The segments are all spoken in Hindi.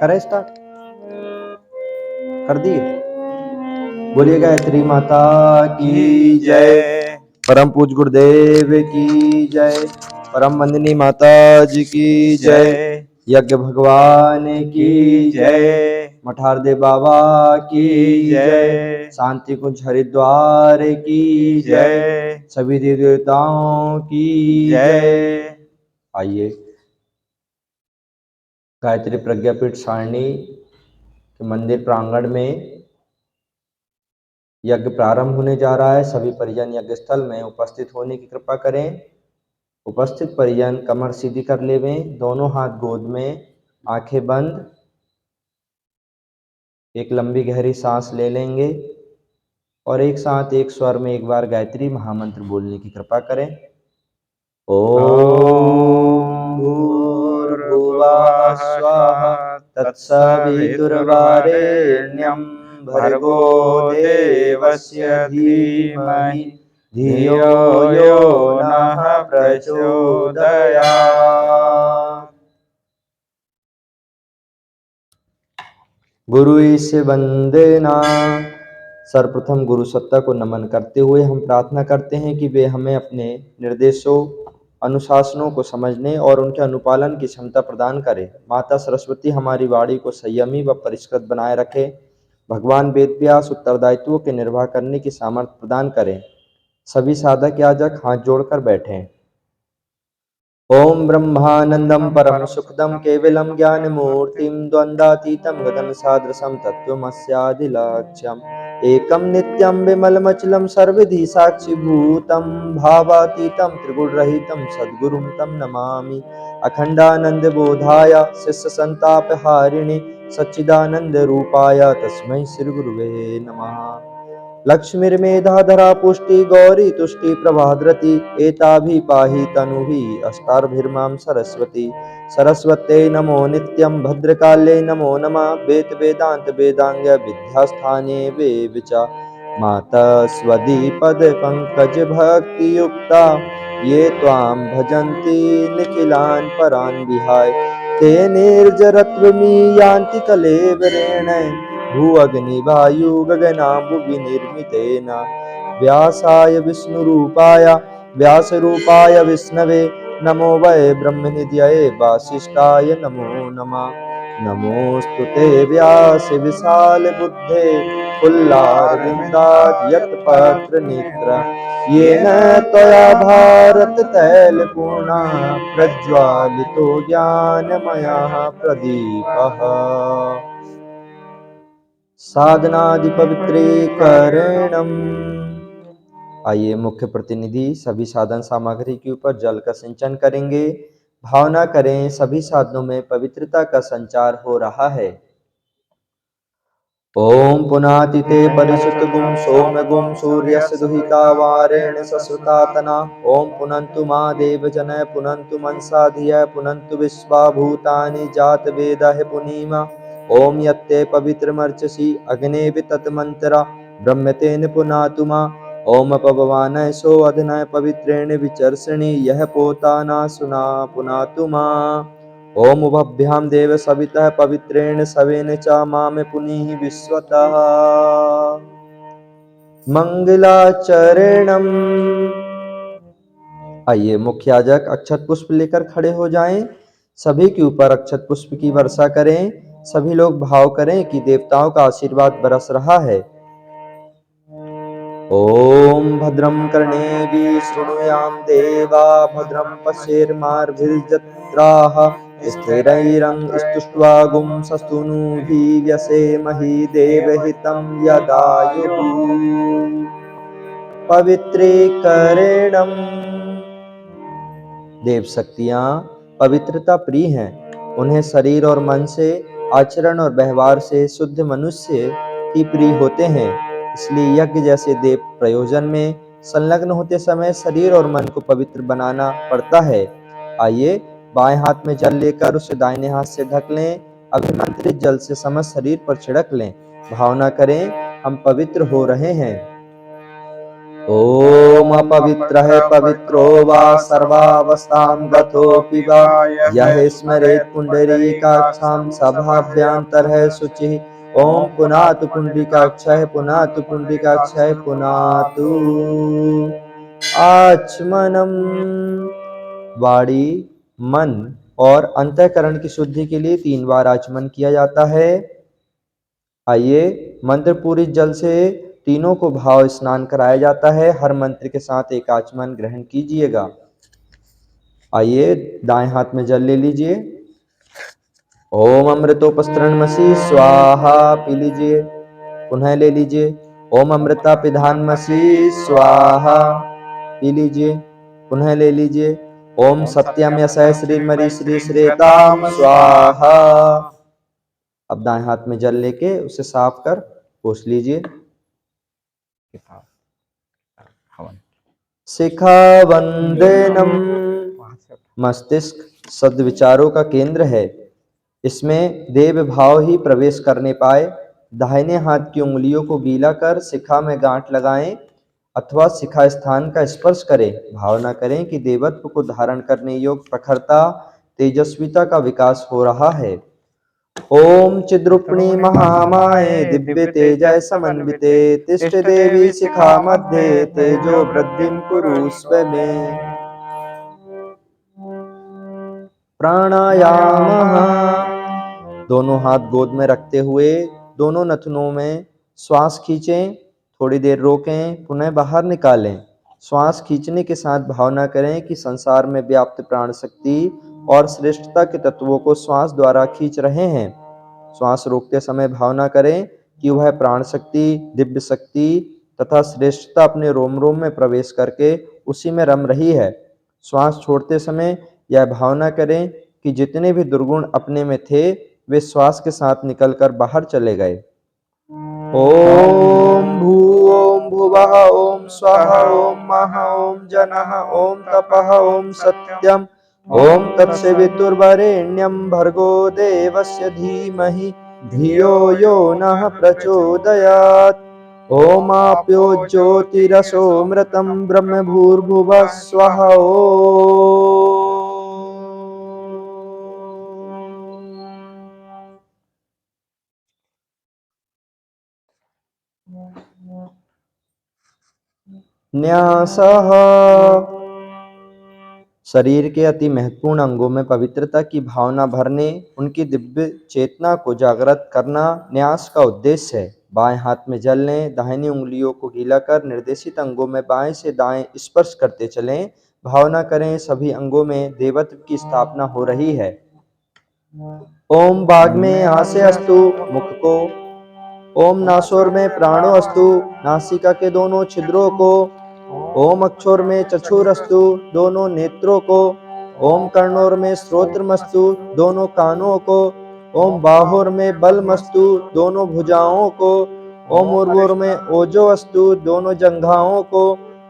करें स्टार्ट? कर दिए? बोलिए गायत्री माता की जय, परम पूज गुरुदेव की जय, परम वंदनी माता जी की जय, यज्ञ भगवान की जय, मठारदेव बाबा की जय, शांति कुंज हरिद्वार की जय, सभी देवी देवताओं की जय। आइए गायत्री प्रज्ञापीठ सारणी के मंदिर प्रांगण में यज्ञ प्रारंभ होने जा रहा है। सभी परिजन यज्ञ स्थल में उपस्थित होने की कृपा करें। उपस्थित परिजन कमर सीधी कर लेवें, दोनों हाथ गोद में, आंखें बंद, एक लंबी गहरी सांस ले लेंगे और एक साथ एक स्वर में एक बार गायत्री महामंत्र बोलने की कृपा करें। ओम भूर्भुवः स्वाहा तत्सवितुर्वरेण्यं भर्गो देवस्य धीमहि धियो यो नः प्रचोदयात्। गुरु से वंदना। सर्वप्रथम गुरु सत्ता को नमन करते हुए हम प्रार्थना करते हैं कि वे हमें अपने निर्देशों अनुशासनों को समझने और उनके अनुपालन की क्षमता प्रदान करें। माता सरस्वती हमारी वाणी को संयमी व परिष्कृत बनाए रखे। भगवान वेदव्यास उत्तरदायित्वों के निर्वाह करने की सामर्थ्य प्रदान करें। सभी साधक याजक हाथ जोड़कर बैठें। ओम ब्रह्मानंदं परम सुखदं केवलं ज्ञानमूर्तिं द्वन्द्वातीतं गगन सादृशं तत्त्वमस्यादिलक्ष्यम् एकं नित्यं विमलमचलं सर्वधि साक्षिभूतं भावातीतं त्रिगुणरहितं सद्गुरुं तं नमामि। अखण्डानन्दबोधाय शिष्यसन्तापहारिणे सच्चिदानन्दरूपाय तस्मै श्रीगुरुवे नमः। लक्ष्मीर्मेधाधरा पुष्टि गौरी तुष्टि प्रभाद्रति एताभिः पाहि तनुभिः अस्तार्भिर्मां सरस्वती। सरस्वत्यै नमो नित्यं भद्रकाल्यै नमो नमः वेद वेदांत वेदांग विद्यास्थाने वेविच माता स्वदीपद पंकज भक्ति युक्ता ये त्वां भजन्ति निखिलान् परान् विहाय ते निर्जरत्वमी यान्ति कलेवरेण भूअग्निवायु गगनाम्बुविनिर्मितेन व्यासाय विष्णुरूपाय व्यासरूपाय विष्णवे नमो वै ब्रह्मनिधये वासिष्ठाय नमो नमः। नमोऽस्तु ते व्यास विशाल बुद्धे फुल्लारविन्दाद्यत्पत्रनेत्र येन त्वया भारत तैलपूर्णा प्रज्वालितो ज्ञानमयः प्रदीपः। साधनादि पवित्रीकरणम। आइए मुख्य प्रतिनिधि सभी साधन सामग्री के ऊपर जल का सिंचन करेंगे। भावना करें सभी साधनों में पवित्रता का संचार हो रहा है। ओम पुनातिते परिसुत गुम सोम गुम सूर्यस्य दुहिता वारेण ससुतातना ओम पुनन्तु मा देव जनय पुनन्तु मनसा धिय पुनन्तु विश्वा भूतानि जात वेदः पुनीमा ओम यत्ते पवित्रमर्चसि अग्ने विततमन्तरा ब्रह्मतेन पुनातु मा ओम पवमानय सो अधनय पवित्रेण विचर्षणि यह पोताना सुना पुनातु मा ओम उभभ्याम देव सवितः पवित्रेण सवेन च माम पुनीहि विश्वतः मंगलाचरणम। आइए मुख्य याजक अक्षत पुष्प लेकर खड़े हो जाएं। सभी के ऊपर अक्षत पुष्प की वर्षा करें। सभी लोग भाव करें कि देवताओं का आशीर्वाद बरस रहा है। ओम भद्रं कर्णेभिः शृणुयाम देवा भद्रं पश्येर्मार्भिर्जत्राः स्थिरैरङ्गस्तुष्ट्वा गुंसस्तनूभिः व्यसेमहि देवहितं यदायुः। पवित्रीकरणम। देव शक्तियां पवित्रता प्रिय हैं। उन्हें शरीर और मन से, आचरण और व्यवहार से शुद्ध मनुष्य ही प्रिय होते हैं। इसलिए यज्ञ जैसे देव प्रयोजन में संलग्न होते समय शरीर और मन को पवित्र बनाना पड़ता है। आइए बाएं हाथ में जल लेकर उसे दाहिने हाथ से ढक लें। अभिमंत्रित जल से समस्त शरीर पर छिड़क लें। भावना करें हम पवित्र हो रहे हैं। ओम ओम अपवित्रः पवित्रो वा सर्वावस्थां गतोऽपि वा यः स्मरेत् पुण्डरीकाक्षां सभाभ्यन्तरः शुचिः। ओम पुनातु पुंडरीकाक्षः पुनातु पुंडरीकाक्षः पुनातु आचमनम। वाणी, मन और अंतःकरण की शुद्धि के लिए 3 बार आचमन किया जाता है। आइए मंत्र पूरित जल से तीनों को भाव स्नान कराया जाता है। हर मंत्र के साथ एक आचमन ग्रहण कीजिएगा। आइए दाएं हाथ में जल ले लीजिए। ओम अमृतोपस्त्रणमसि स्वाहा पी लीजिए। पुनः ले लीजिए। ओम अमृता पिधानमसि स्वाहा पी लीजिए। पुनः ले लीजिए। ओम सत्यम यशः श्रीमरि श्री श्रेताम स्वाहा। अब दाएं हाथ में जल लेके उसे साफ कर पोंछ लीजिए। शिखा वंदनम। मस्तिष्क सद्विचारों का केंद्र है। इसमें देव भाव ही प्रवेश करने पाए। दाहिने हाथ की उंगलियों को गीला कर शिखा में गांठ लगाएं अथवा शिखा स्थान का स्पर्श करें। भावना करें कि देवत्व को धारण करने योग्य प्रखरता तेजस्विता का विकास हो रहा है। ओम चिद्रूपिणी महामाये दिव्य तेजय समन्विते तिष्ठ देवी शिखा मध्ये तेजो वृद्धिं कुरु स्वमे। प्राणायामः। दोनों हाथ गोद में रखते हुए दोनों नथनों में श्वास खींचें, थोड़ी देर रोकें, पुनः बाहर निकालें। श्वास खींचने के साथ भावना करें कि संसार में व्याप्त प्राण शक्ति और श्रेष्ठता के तत्वों को श्वास द्वारा खींच रहे हैं। श्वास रोकते समय भावना करें कि वह प्राण शक्ति, दिव्य शक्ति तथा श्रेष्ठता अपने रोम रोम में प्रवेश करके उसी में रम रही है। श्वास छोड़ते समय यह भावना करें कि जितने भी दुर्गुण अपने में थे वे श्वास के साथ निकलकर बाहर चले गए। ओम भू ओम भुवः ओम स्वः ओम मः ओम जनः ओम तपः ओम सत्यम ओम तत्सवितुर्वरेण्यं भर्गो देवस्य धीमहि धियो यो नः प्रचोदयात्। ओम आप्यो ज्योतिरसोमृतं ब्रह्म भूर्भुवः स्वः। न्यासः। शरीर के अति महत्वपूर्ण अंगों में पवित्रता की भावना भरने, उनकी दिव्य चेतना को जागृत करना न्यास का उद्देश्य है। बाएं हाथ में जल लें, दाहिनी उंगलियों को गीला कर निर्देशित अंगों में बाएं से दाएं स्पर्श करते चलें। भावना करें सभी अंगों में देवत्व की स्थापना हो रही है। ओम बाग में आसे अस्तु मुख को। ओम नासोर में प्राणो अस्तु नासिका के दोनों छिद्रों को। ओम अक्षोर में चक्षुरस्तु दोनों नेत्रों को। ओम कर्णोर में श्रोत्रमस्तु दोनों कानों को। ओम बाहोर में बलमस्तु दोनों भुजाओं को। ओम उर्वोर में ओजो अस्तु दोनों जंघाओं को।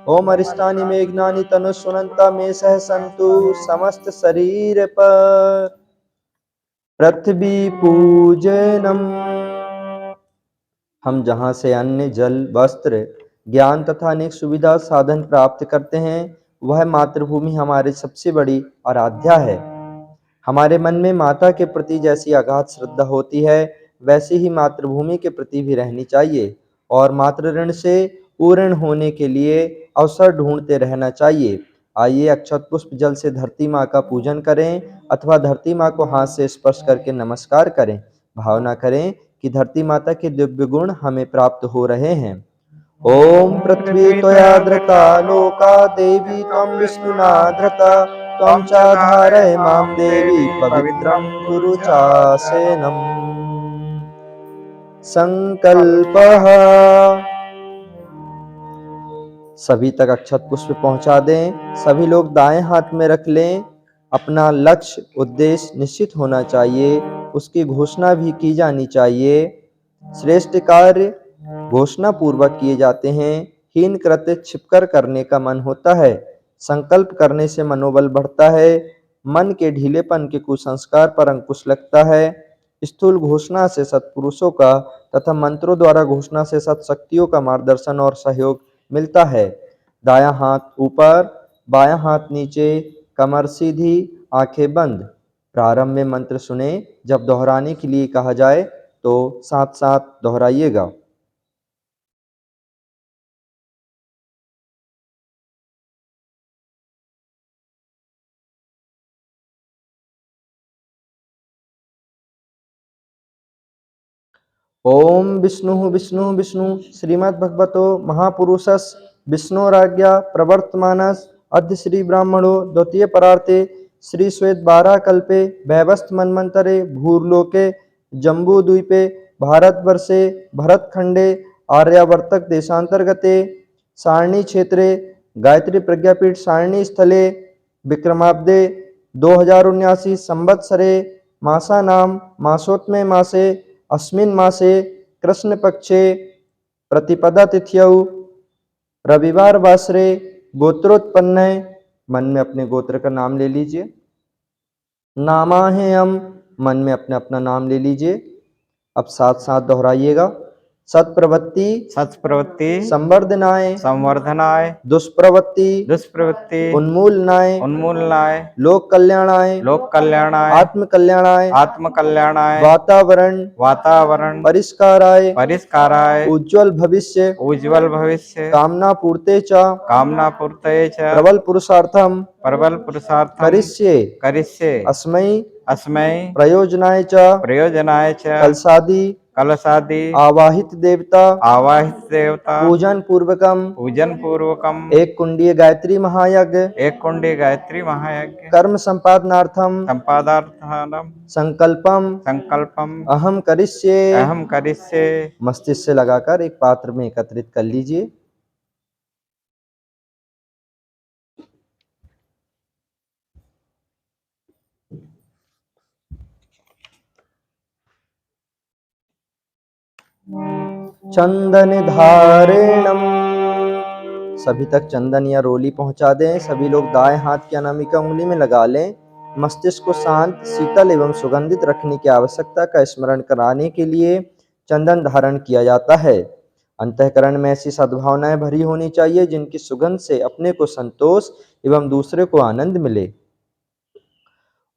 ओम अरिष्टानि मेघनानि तनुस्वनंता में सह संतु समस्त शरीर पर। पृथ्वी पूजनम। हम जहाँ से अन्न, जल, वस्त्र, ज्ञान तथा अनेक सुविधा साधन प्राप्त करते हैं वह मातृभूमि हमारी सबसे बड़ी आराध्या है। हमारे मन में माता के प्रति जैसी अगाध श्रद्धा होती है वैसी ही मातृभूमि के प्रति भी रहनी चाहिए और मातृ ऋण से पूर्ण होने के लिए अवसर ढूंढते रहना चाहिए। आइए अक्षत पुष्प जल से धरती माँ का पूजन करें अथवा धरती माँ को हाथ से स्पर्श करके नमस्कार करें। भावना करें कि धरती माता के दिव्य गुण हमें प्राप्त हो रहे हैं। ओम पृथ्वी त्वया धृता लोका देवी त्वं विष्णुना धृता त्वं च धारय मां देवी पवित्रं कुरु चासेनम्। संकल्पः। सभी तक अक्षत पुष्प पहुंचा दें। सभी लोग दाएं हाथ में रख लें। अपना लक्ष्य उद्देश्य निश्चित होना चाहिए, उसकी घोषणा भी की जानी चाहिए। श्रेष्ठ कार्य घोषणा पूर्वक किए जाते हैं, हीन कृत्य छिपकर करने का मन होता है। संकल्प करने से मनोबल बढ़ता है, मन के ढीलेपन के कुसंस्कार पर अंकुश लगता है। स्थूल घोषणा से सत्पुरुषों का तथा मंत्रों द्वारा घोषणा से सत्शक्तियों का मार्गदर्शन और सहयोग मिलता है। दायां हाथ ऊपर, बायां हाथ नीचे, कमर सीधी, आंखें बंद। प्रारंभ में मंत्र सुने, जब दोहराने के लिए कहा जाए तो साथ साथ दोहराइएगा। ओम विष्णु विष्णु विष्णु श्रीमद्भगवतो महापुरुषस् विष्णोराज्ञा प्रवर्तमानस् अद्य श्री ब्राह्मणो द्वितीय परार्थे श्री श्वेत बारह कल्पे वैवस्त मन्वंतरे भूर्लोके जम्बूद्वीपे भारतवर्षे भरतखंडे आर्यावर्तक देशांतर्गते सारणी क्षेत्रे गायत्री प्रज्ञापीठ सारणी स्थले विक्रमाब्दे 2079 संवत्सरे मासानां मासोत्मे मासे अस्मिन् मासे कृष्णपक्षे प्रतिपदा तिथ्यौ रविवार वासरे गोत्रोत्पन्न। मन में अपने गोत्र का नाम ले लीजिए। नामाहेयम, मन में अपने अपना नाम ले लीजिए। अब साथ साथ दोहराइएगा। सत्प्रवृत्ति सत्प्रवृत्ति संवर्धनाय संवर्धनाय दुष्प्रवृत्ति दुष्प्रवृत्ति उन्मूलनाय उन्मूलनाय लोक कल्याणाय लोक कल्याणाय आत्म कल्याणाय आत्म कल्याणाय वातावरण वातावरण परिष्काराय परिष्काराय उज्ज्वल भविष्य उज्ज्वल भविष्य कामना पूर्ते च कामना पूर्तये च प्रबल पुरुषार्थम प्रबल पुरुषार्थम करिष्ये करिष्ये अस्मै अस्मै प्रयोजनाय च प्रयोजनाय च कलसादि कलशादि आवाहित देवता आवाहित देवता पूजन पूर्वकम पूजन पूर्वकम एक कुंडीय गायत्री महायज्ञ एक कुंडी गायत्री महायज्ञ कर्म संपादनार्थम संपादार्थानम संकल्पम संकल्पम अहम करिष्ये। अहम करिष्ये। मस्तिष्क से लगाकर एक पात्र में एकत्रित कर लीजिए। चंदन धारणम, सभी तक चंदन या रोली पहुंचा दें। सभी लोग दाएं हाथ की अनामिका उंगली में लगा लें। मस्तिष्क को शांत, शीतल एवं सुगंधित रखने की आवश्यकता का स्मरण कराने के लिए चंदन धारण किया जाता है। अंतःकरण में ऐसी सद्भावनाएं भरी होनी चाहिए जिनकी सुगंध से अपने को संतोष एवं दूसरे को आनंद मिले।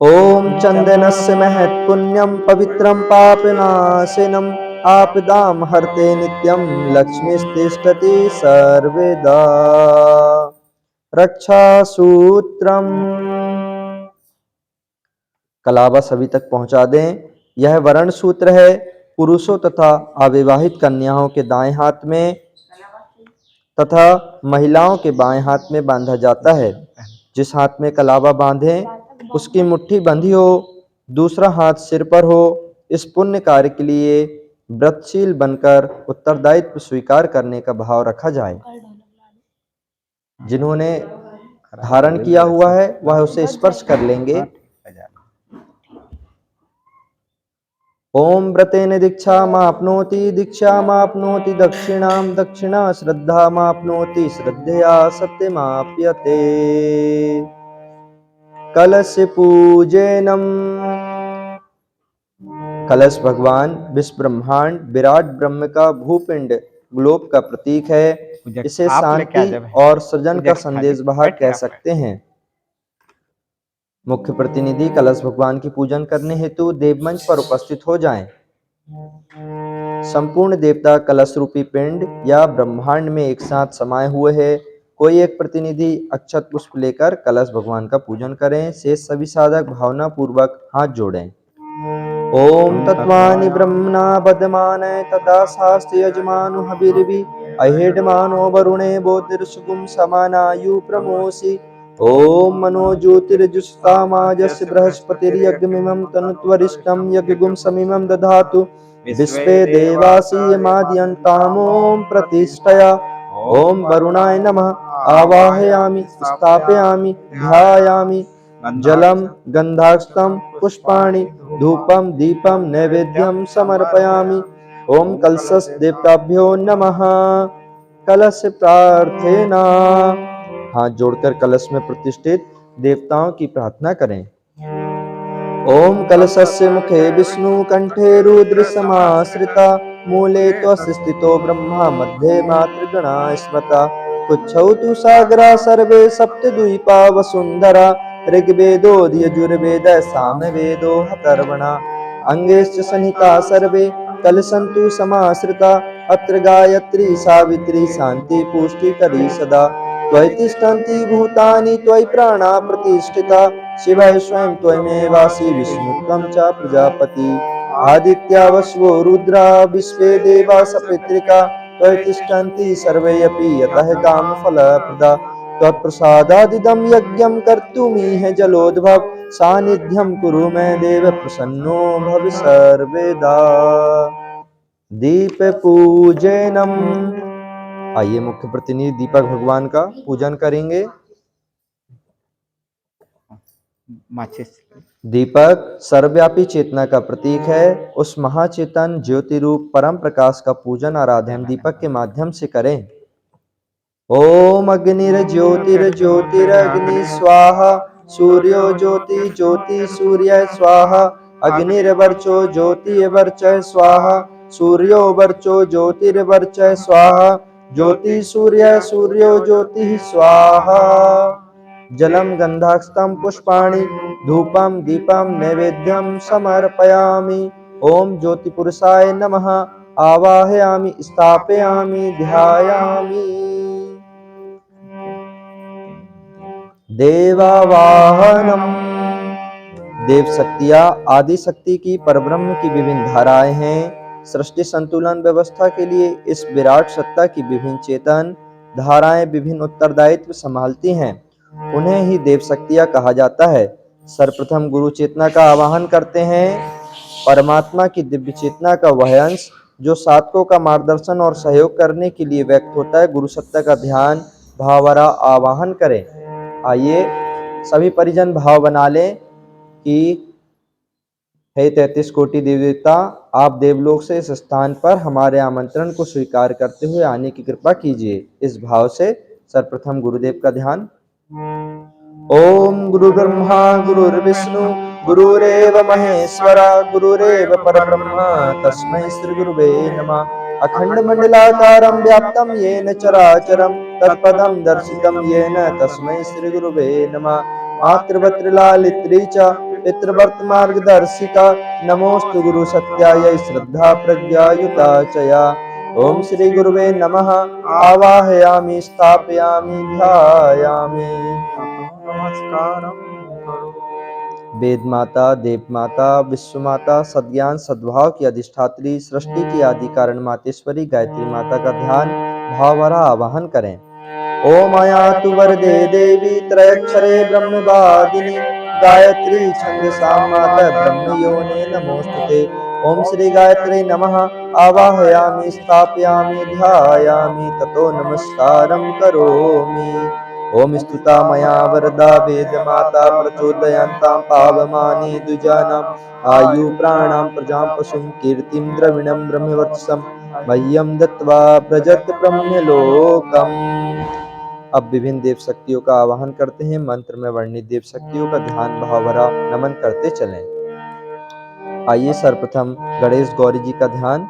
ओम चंदनस्य महत् पुण्यम पवित्रम पापनाशनम आपदाम हरते नित्यम लक्ष्मीस्तिष्ठति सर्वदा। रक्षा सूत्रम, कलावा सभी तक पहुंचा दें। यह वर्ण सूत्र है। पुरुषों तथा अविवाहित कन्याओं के दाएं हाथ में तथा महिलाओं के बाएं हाथ में बांधा जाता है। जिस हाथ में कलावा बांधे उसकी मुट्ठी बंधी हो, दूसरा हाथ सिर पर हो। इस पुण्य कार्य के लिए व्रतशील बनकर उत्तरदायित्व स्वीकार करने का भाव रखा जाए। जिन्होंने धारण किया हुआ है वह उसे स्पर्श कर लेंगे। ओम व्रतेन दीक्षामाप्नोति दीक्षामाप्नोति दक्षिणां दक्षिणा श्रद्धामाप्नोति श्रद्धया सत्यमाप्यते। कलश पूजनम, कलश भगवान विश्व ब्रह्मांड विराट ब्रह्म का भूपिंड ग्लोब का प्रतीक है। इसे शांति और सृजन का संदेश वाहक कह सकते हैं। मुख्य प्रतिनिधि कलश भगवान की पूजन करने हेतु देवमंच पर उपस्थित हो जाएं। संपूर्ण देवता कलश रूपी पिंड या ब्रह्मांड में एक साथ समाये हुए हैं। कोई एक प्रतिनिधि अक्षत पुष्प लेकर कलश भगवान का पूजन करें। शेष सभी साधक भावना पूर्वक हाथ जोड़ें। ओम तत्वानि ब्रह्मणा बदमान तदा शास्त्र यजमानो हविर्भि अहेडमानो वरुणे बोधिर्सुगुम समानायु प्रमोषि। ओम मनो ज्योतिर्जुष्टामाजस्य बृहस्पतिर्यज्ञमिमं तनुत्वरिष्ठं यज्ञगुं समिमं दधातु विश्वे देवासीयमाद्यन्तामों प्रतिष्ठया। ओम वरुणाय नमः आवाहयामि स्थापयामि ध्यायामि। जलम गंधाक्षतम पुष्पाणि धूपम दीपम नैवेद्यम समर्पयामि। ओम कलशस् देवताभ्यो नमः। कलश प्रार्थना, हाथ जोड़कर कलश में प्रतिष्ठित देवताओं की प्रार्थना करें। ओम कलशस्य मुखे विष्णु कंठे रुद्र समाश्रिता मूले त्वस्य स्थितो ब्रह्मा मध्ये मातृगणा स्मृता। कुच्छौ तु सागरा सर्वे सप्तद्वीपा वसुन्धरा ऋग्वेदो यजुर्वेदः सामवेदो अथर्वणः अंगेश्च सनिका सर्वे कलसन्तु समाश्रिता अत्र गायत्री सावित्री शान्ति पुष्टिकरी सदा त्वयि तिष्ठन्ति भूतानि त्वयि प्राणा प्रतिष्ठिता शिवः स्वयं त्वमेवासि विष्णु त्वं च प्रजापति आदित्या वसवो रुद्रा विश्वे देवा सपितृका त्वयि तिष्ठन्ति सर्वे अपि यतः कामफलप्रदा त्वत्प्रसादादिदं यज्ञं कर्तुमिह जलोद्भव सानिध्यं कुरु मे देव प्रसन्नो भव सर्वदा। दीप पूजनम। आइए मुख्य प्रतिनिधि दीपक भगवान का पूजन करेंगे। माचिस दीपक सर्वव्यापी चेतना का प्रतीक है। उस महाचेतन ज्योति रूप परम प्रकाश का पूजन आराधन दीपक के माध्यम से करें। ओम अग्निर्ज्योतिर्ज्योतिरग्नि स्वाहा सूर्यो ज्योति ज्योति सूर्य स्वाहा अग्निर्वर्चो ज्योतिर्वर्च स्वाहा सूर्यो वर्चो ज्योतिर्वर्च स्वाहा ज्योति सूर्य सूर्यो ज्योति स्वाहा जलम गंधास्तम पुष्पाणि धूपम दीपम नैवेद्यम समर्पयामि। ओम ज्योति पुरुषाय नमः आवाहयामि स्थापयामि ध्यायामि। देवावाहनम। देव शक्तियाँ आदि शक्ति की परब्रह्म की विभिन्न धाराएं हैं। सृष्टि संतुलन व्यवस्था के लिए इस विराट सत्ता की विभिन्न चेतन धाराएं विभिन्न उत्तरदायित्व संभालती हैं। उन्हें ही देव शक्तियाँ कहा जाता है। सर्वप्रथम गुरु चेतना का आवाहन करते हैं। परमात्मा की दिव्य चेतना का वह अंश जो साधकों का मार्गदर्शन और सहयोग करने के लिए व्यक्त होता है, गुरु सत्ता का ध्यान भावरा आवाहन करें। आइए सभी परिजन भाव बना लें कि हे 33 कोटि देवी देवता, आप देवलोक से इस स्थान पर हमारे आमंत्रण को स्वीकार करते हुए आने की कृपा कीजिए। इस भाव से सर्वप्रथम गुरुदेव का ध्यान। ओम गुरु ब्रह्मा गुरुर्विष्णु गुरुरेव महेश्वरा गुरुरेव परब्रह्म तस्मै श्री गुरुवे नमः। अखंड मंडलाकारं व्याप्तं येन चराचरं तत्पदं दर्शितं येन तस्मै श्री गुरुवे नमः। मातृवत्रिलालित्री च पितृवर्त मार्गदर्शिका नमोस्तु गुरु सत्याय श्रद्धा प्रज्ञायुता च या। ओम श्री गुरुवे नमः आवाहयामि स्थापयामि ध्यायामि। नमस्कारम वेद माता देव माता विश्व माता सद्ज्ञान सद्भाव की अधिष्ठात्री सृष्टि की आदि कारण मातेश्वरी गायत्री माता का ध्यान भावरा आवाहन करें। ओम आयातु वरदे देवी त्रयक्षरे ब्रह्मवादिनी गायत्री छंदसा माता ब्रह्म योने नमोस्तुते। ओम श्री गायत्री नमः आवाहयामि स्थापयामि ध्यायामि ततो नमस्कारं करोमि। ओम स्तुता मया वरदा वेद माता प्रचोदयन्तां पावमानि द्विजानाम् आयु प्राणां प्रजां पशुं कीर्तिं द्रविणं ब्रह्मवर्चसं मह्यं दत्त्वा व्रजत ब्रह्मलोकम्। अब विभिन्न देव शक्तियों का आवाहन करते हैं। मंत्र में वर्णित देव शक्तियों का ध्यान भावभरा नमन करते चलें। आइए सर्वप्रथम गणेश गौरी जी का ध्यान।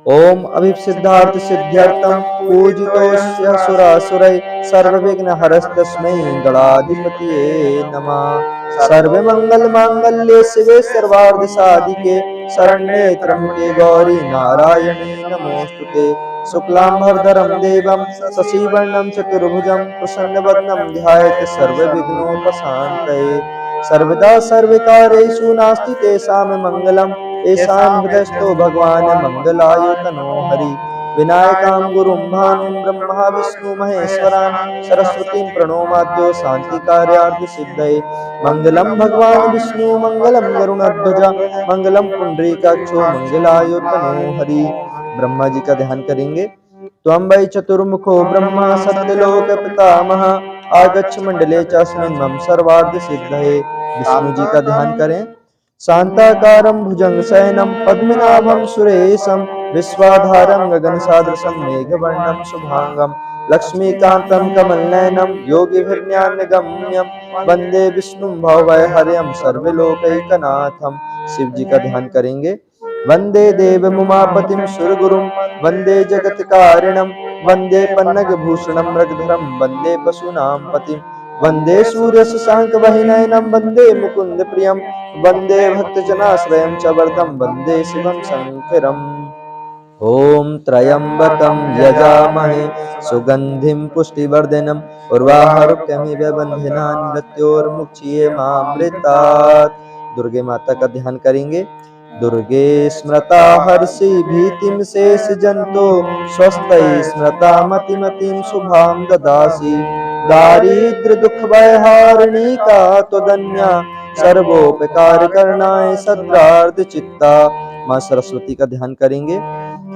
ओम अभिसिद्धार्थ सिद्ध्यर्थम पूजितोऽस्य सुरासुरैः सर्वविघ्नहरस्तस्मै गणाधिपतये नमः। सर्वमंगलमांगल्ये शिवे सर्वार्धसाधिके शरण्ये त्र्यंबके गौरी नारायणी नमोस्तुते। शुक्लांबरधरं देवं शशिवर्णं चतुर्भुजं प्रसन्नवदनं ध्यायेत् सर्वविघ्नोपशान्तये। सर्वदा सर्वकार्येषु नास्ति तेषां मंगलम् येषां हृदयस्थो भगवान् मंगलायतनो हरि। विनायकां गुरुं भानुं ब्रह्मा विष्णु महेश्वरान् सरस्वतीं प्रणोमाद्यो शान्तिकार्यार्थ सिद्धये। मंगलम भगवान विष्णु मंगलम गरुणध्वज मंगलम पुंडरीकाक्षो मंगलायतनो हरि। ब्रह्मा जी का ध्यान करेंगे। त्वं वै चतुर्मुखो ब्रह्मा सत्यलोक पितामह आगच्छ मंडले चास्मिन् मम सर्वार्थ सिद्धये। विष्णु जी का ध्यान करें। शांताकारं भुजंगशयनं पद्मनाभं सुरेशं विश्वाधारं गगनसदृशं मेघवर्णं शुभांगं लक्ष्मीकान्तं कमलनयनं योगिभिर्ज्ञानगम्यं वन्दे विष्णुं भवभयहर्यं सर्वलोकैकनाथं। शिव जी का ध्यान करेंगे। वन्दे देवमुमापतिं सुरगुरुं वन्दे जगत्कारिणं वन्दे पन्नगभूषणं मृगधरं वन्दे पशूनां पतिं वन्दे सूर्यशशाङ्कवहिनयनं वन्दे मुकुन्दप्रियं वन्दे भक्तजनाश्रयं च वर्धं वन्दे शिवं शङ्करम् ॐ त्र्यम्बकं यजामहे सुगन्धिं पुष्टिवर्धनम् उर्वारुकमिव बन्धनान् मृत्योर्मुक्षीयमामृतात्। दुर्गे माता का ध्यान करेंगे। दुर्गे स्मृता हर्षि भीतिं शेष जंतो स्वस्थै स्मृता मतिमतीं शुभां ददासि दारिद्र्य दुख भयहारिणी का त्वदन्या सर्वोपकार करणाय सद्रार्थ चित्ता। माँ सरस्वती का ध्यान करेंगे।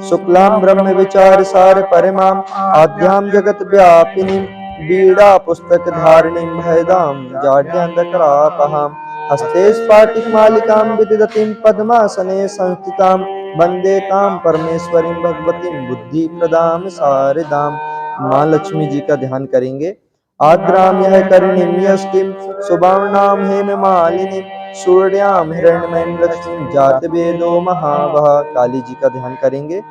शुक्लां ब्रह्म विचार सार परिमां आद्यां जगत व्यापिनीं बीड़ा पुस्तक धारिणीं भयदां जाड्यान्धकरापहां हस्ते स्फाटिकमालिकां विदधतीं पद्मासने संस्थितां वन्दे तां परमेश्वरीं भगवतीं बुद्धिप्रदां शारदां। माँ लक्ष्मी जी का ध्यान करेंगे। आद्रां यह करुणीं यष्टिं सुवर्णां हेममालिनीं सूर्यां हिरण्मयीं लक्ष्मीं जातवेदो महावः। काली जी का ध्यान करेंगे।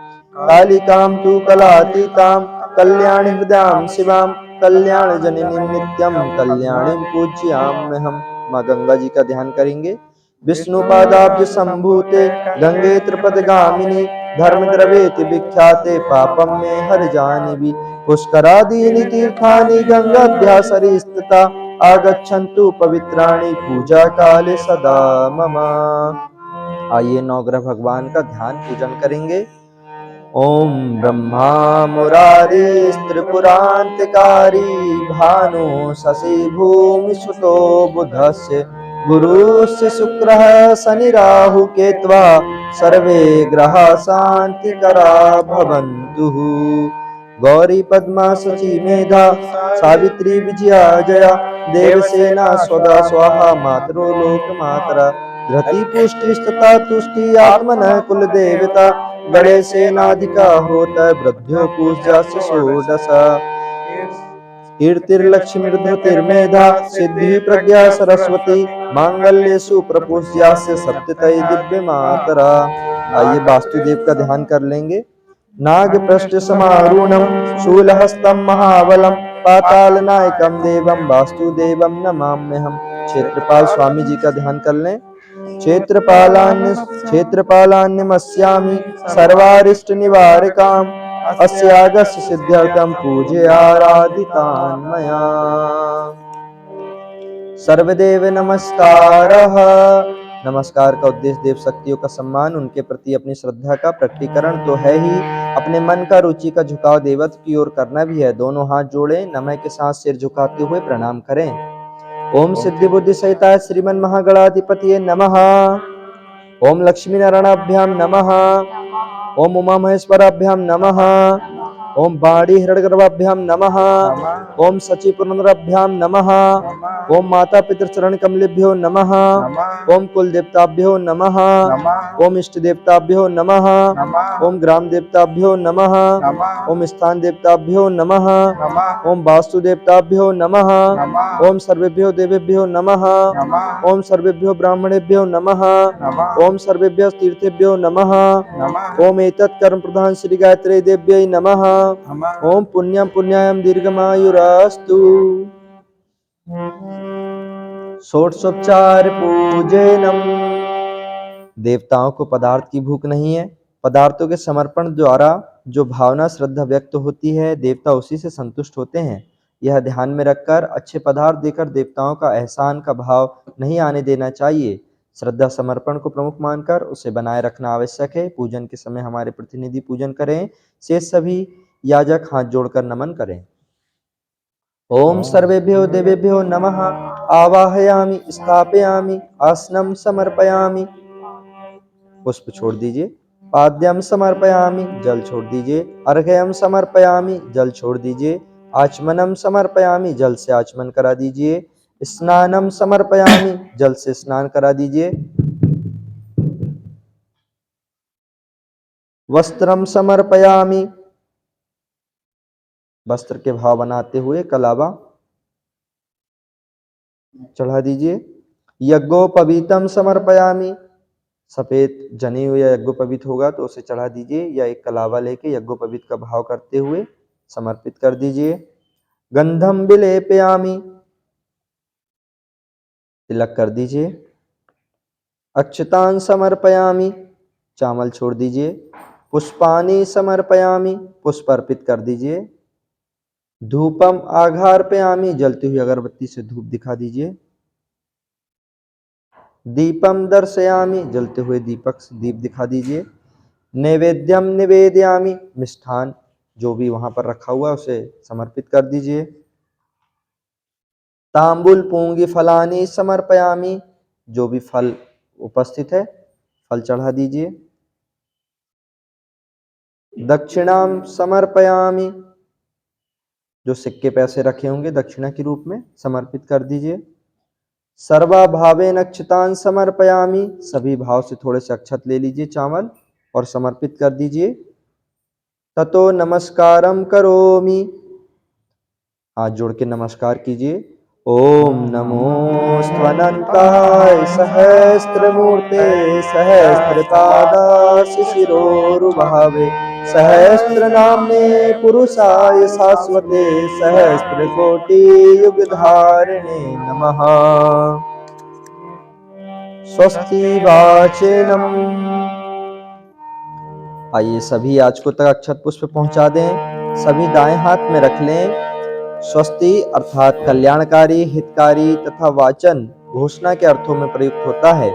कालिकां तु कलातीतां कल्याणी हृदयां शिवां कल्याण जननीं नित्यं कल्याणीं पूज्याम्यहम्। माँ गंगा जी का ध्यान करेंगे। विष्णुपादाब्ज संभूते गंगे त्रिपदगामिनी धर्मद्रवेति विख्याते पापं मे हरजानिवि पुष्करादीनि तीर्थानि गंगाध्यासरि स्थिता आगच्छन्तु पवित्राणि पूजा काले सदा मम। आइए नवग्रह भगवान का ध्यान पूजन करेंगे। ओम ब्रह्मा मुरारी त्रिपुरांतकारी भानु शशि भूमि सुतो बुधस्य गुरुस्य शुक्रः शनि राहु केत्वा सर्वे ग्रहा शांतिकरा भवन्तु। गौरी पद्मा शची मेधा सावित्री विजया जया देवसेना स्वदा स्वाहा मातरो लोक मातरा धृति पुष्टि तथा तुष्टि आत्मन कुल देवता गणेशेनाधिका होत वृद्ध्यो पूज्यास्य षोडश कीर्तिर्लक्ष्मीर्धृतिर्मेधा सिद्धि प्रज्ञा सरस्वती मांगल्येषु प्रपूज्यास्य सत्यतै दिव्य मातरा। आइए वास्तुदेव का ध्यान कर लेंगे। नाग पृष्ठ समारूढ़ं शूलहस्तं महाबलं पातालनायकं देवं वास्तुदेवं नमाम्यहम्। क्षेत्रपाल स्वामी जी का ध्यान कर लें। क्षेत्रपालान्यमस्यामि सर्वारिष्ट निवारकाम् अस्यागस्य सिद्ध्यर्थं पूजयाराधितान् मया। सर्वदेव नमस्कारः। नमस्कार का उद्देश्य देव शक्तियों का सम्मान, उनके प्रति अपनी श्रद्धा का प्रकटीकरण तो है ही, अपने मन का रुचि का झुकाव देवत्व की ओर करना भी है। दोनों हाथ जोड़े नमः के साथ सिर झुकाते हुए प्रणाम करें। ओम सिद्धि बुद्धि सहिताय श्रीमन महागणाधिपतिये नमः। ओम लक्ष्मी नारायणाभ्यां नमः। ओम उमा महेश्वराभ्यां नमः। ओम बाणी हिरण्यगर्भाभ्यां नमः। ओम सची पुनराभ्यां नमः। ओम माता पितृचरण कमलेभ्यो नमः। ओम कुल देवताभ्यो नमः। ओम इष्ट देवताभ्यो नमः। ओम ग्राम देवताभ्यो नमः। ओम स्थान देवताभ्यो नमः। ओम वास्तु देवताभ्यो नमः। ओम सर्वेभ्यो देवेभ्यो नमः। ओम सर्वेभ्यो ब्राह्मणेभ्यो नमः। ओम सर्वेभ्यो तीर्थेभ्यो नमः। ओम एतत् कर्म प्रधान श्री गायत्री देव्यै नमः। ओम पुण्यं पुण्यायं दीर्घमायुरास्तु। षोडशोपचार पूजनम। देवताओं को पदार्थ की भूख नहीं है। पदार्थों के समर्पण द्वारा जो भावना श्रद्धा व्यक्त होती है, देवता उसी से संतुष्ट होते हैं। यह ध्यान में रखकर अच्छे पदार्थ देकर देवताओं का एहसान का भाव नहीं आने देना चाहिए। श्रद्धा समर्पण को प्रमुख मानकर उसे बनाए रखना आवश्यक है। पूजन के समय हमारे प्रतिनिधि पूजन करें। शेष सभी याजक हाथ जोड़कर नमन करें। ओम सर्वेभ्यो देवेभ्यो नमः। आवाहयामि स्थापयामि आसनं समर्पयामि। पुष्प छोड़ दीजिए। पाद्यम समर्पयामि, जल छोड़ दीजिए। अर्घ्यम समर्पयामि, जल छोड़ दीजिए। आचमनम समर्पयामि, जल से आचमन करा दीजिए। स्नानम समर्पयामि, जल से स्नान करा दीजिए। वस्त्रम समर्पयामि, वस्त्र के भाव बनाते हुए कलावा चढ़ा दीजिए। यज्ञोपवीतम समर्पयामि, सफ़ेद जनेऊ या यज्ञोपवीत होगा तो उसे चढ़ा दीजिए, या एक कलावा लेके यज्ञोपवीत का भाव करते हुए समर्पित कर दीजिए। गंधम विलेपयामि, तिलक कर दीजिए। अक्षतान समर्पयामि, चावल छोड़ दीजिए। पुष्पानि समर्पयामि, पुष्प अर्पित कर दीजिए। धूपम आघार्पयामि, जलती हुई अगरबत्ती से धूप दिखा दीजिए। दीपम दर्शयामि, जलते हुए दीपक से दीप दिखा दीजिए। नैवेद्यम निवेदयामि, मिष्ठान जो भी वहां पर रखा हुआ उसे समर्पित कर दीजिए। तांबुल पूंगी फलानि समर्पयामि, जो भी फल उपस्थित है फल चढ़ा दीजिए। दक्षिणाम समर्पयामि, जो सिक्के पैसे रखे होंगे दक्षिणा के रूप में समर्पित कर दीजिए। सर्वा भावेन अक्षतान समर्पयामि, सभी भाव से थोड़े से अक्षत ले लीजिए चावल और समर्पित कर दीजिए। ततो नमस्कारम करोमि, हाथ जोड़ के नमस्कार कीजिए। ओम नमो स्वनंताय सहस्त्रमूर्ते सहस्त्रपादाय शिशिरोरुभावे सहस्त्रनाम्ने पुरुषाय शाश्वते सहस्त्रकोटि युगधारिणे नमः। स्वस्ति वाचनम। आइए सभी याचकों तक अक्षत पुष्प पहुंचा दें। सभी दाएं हाथ में रख लें। स्वस्ति अर्थात कल्याणकारी, हितकारी तथा वाचन घोषणा के अर्थों में प्रयुक्त होता है।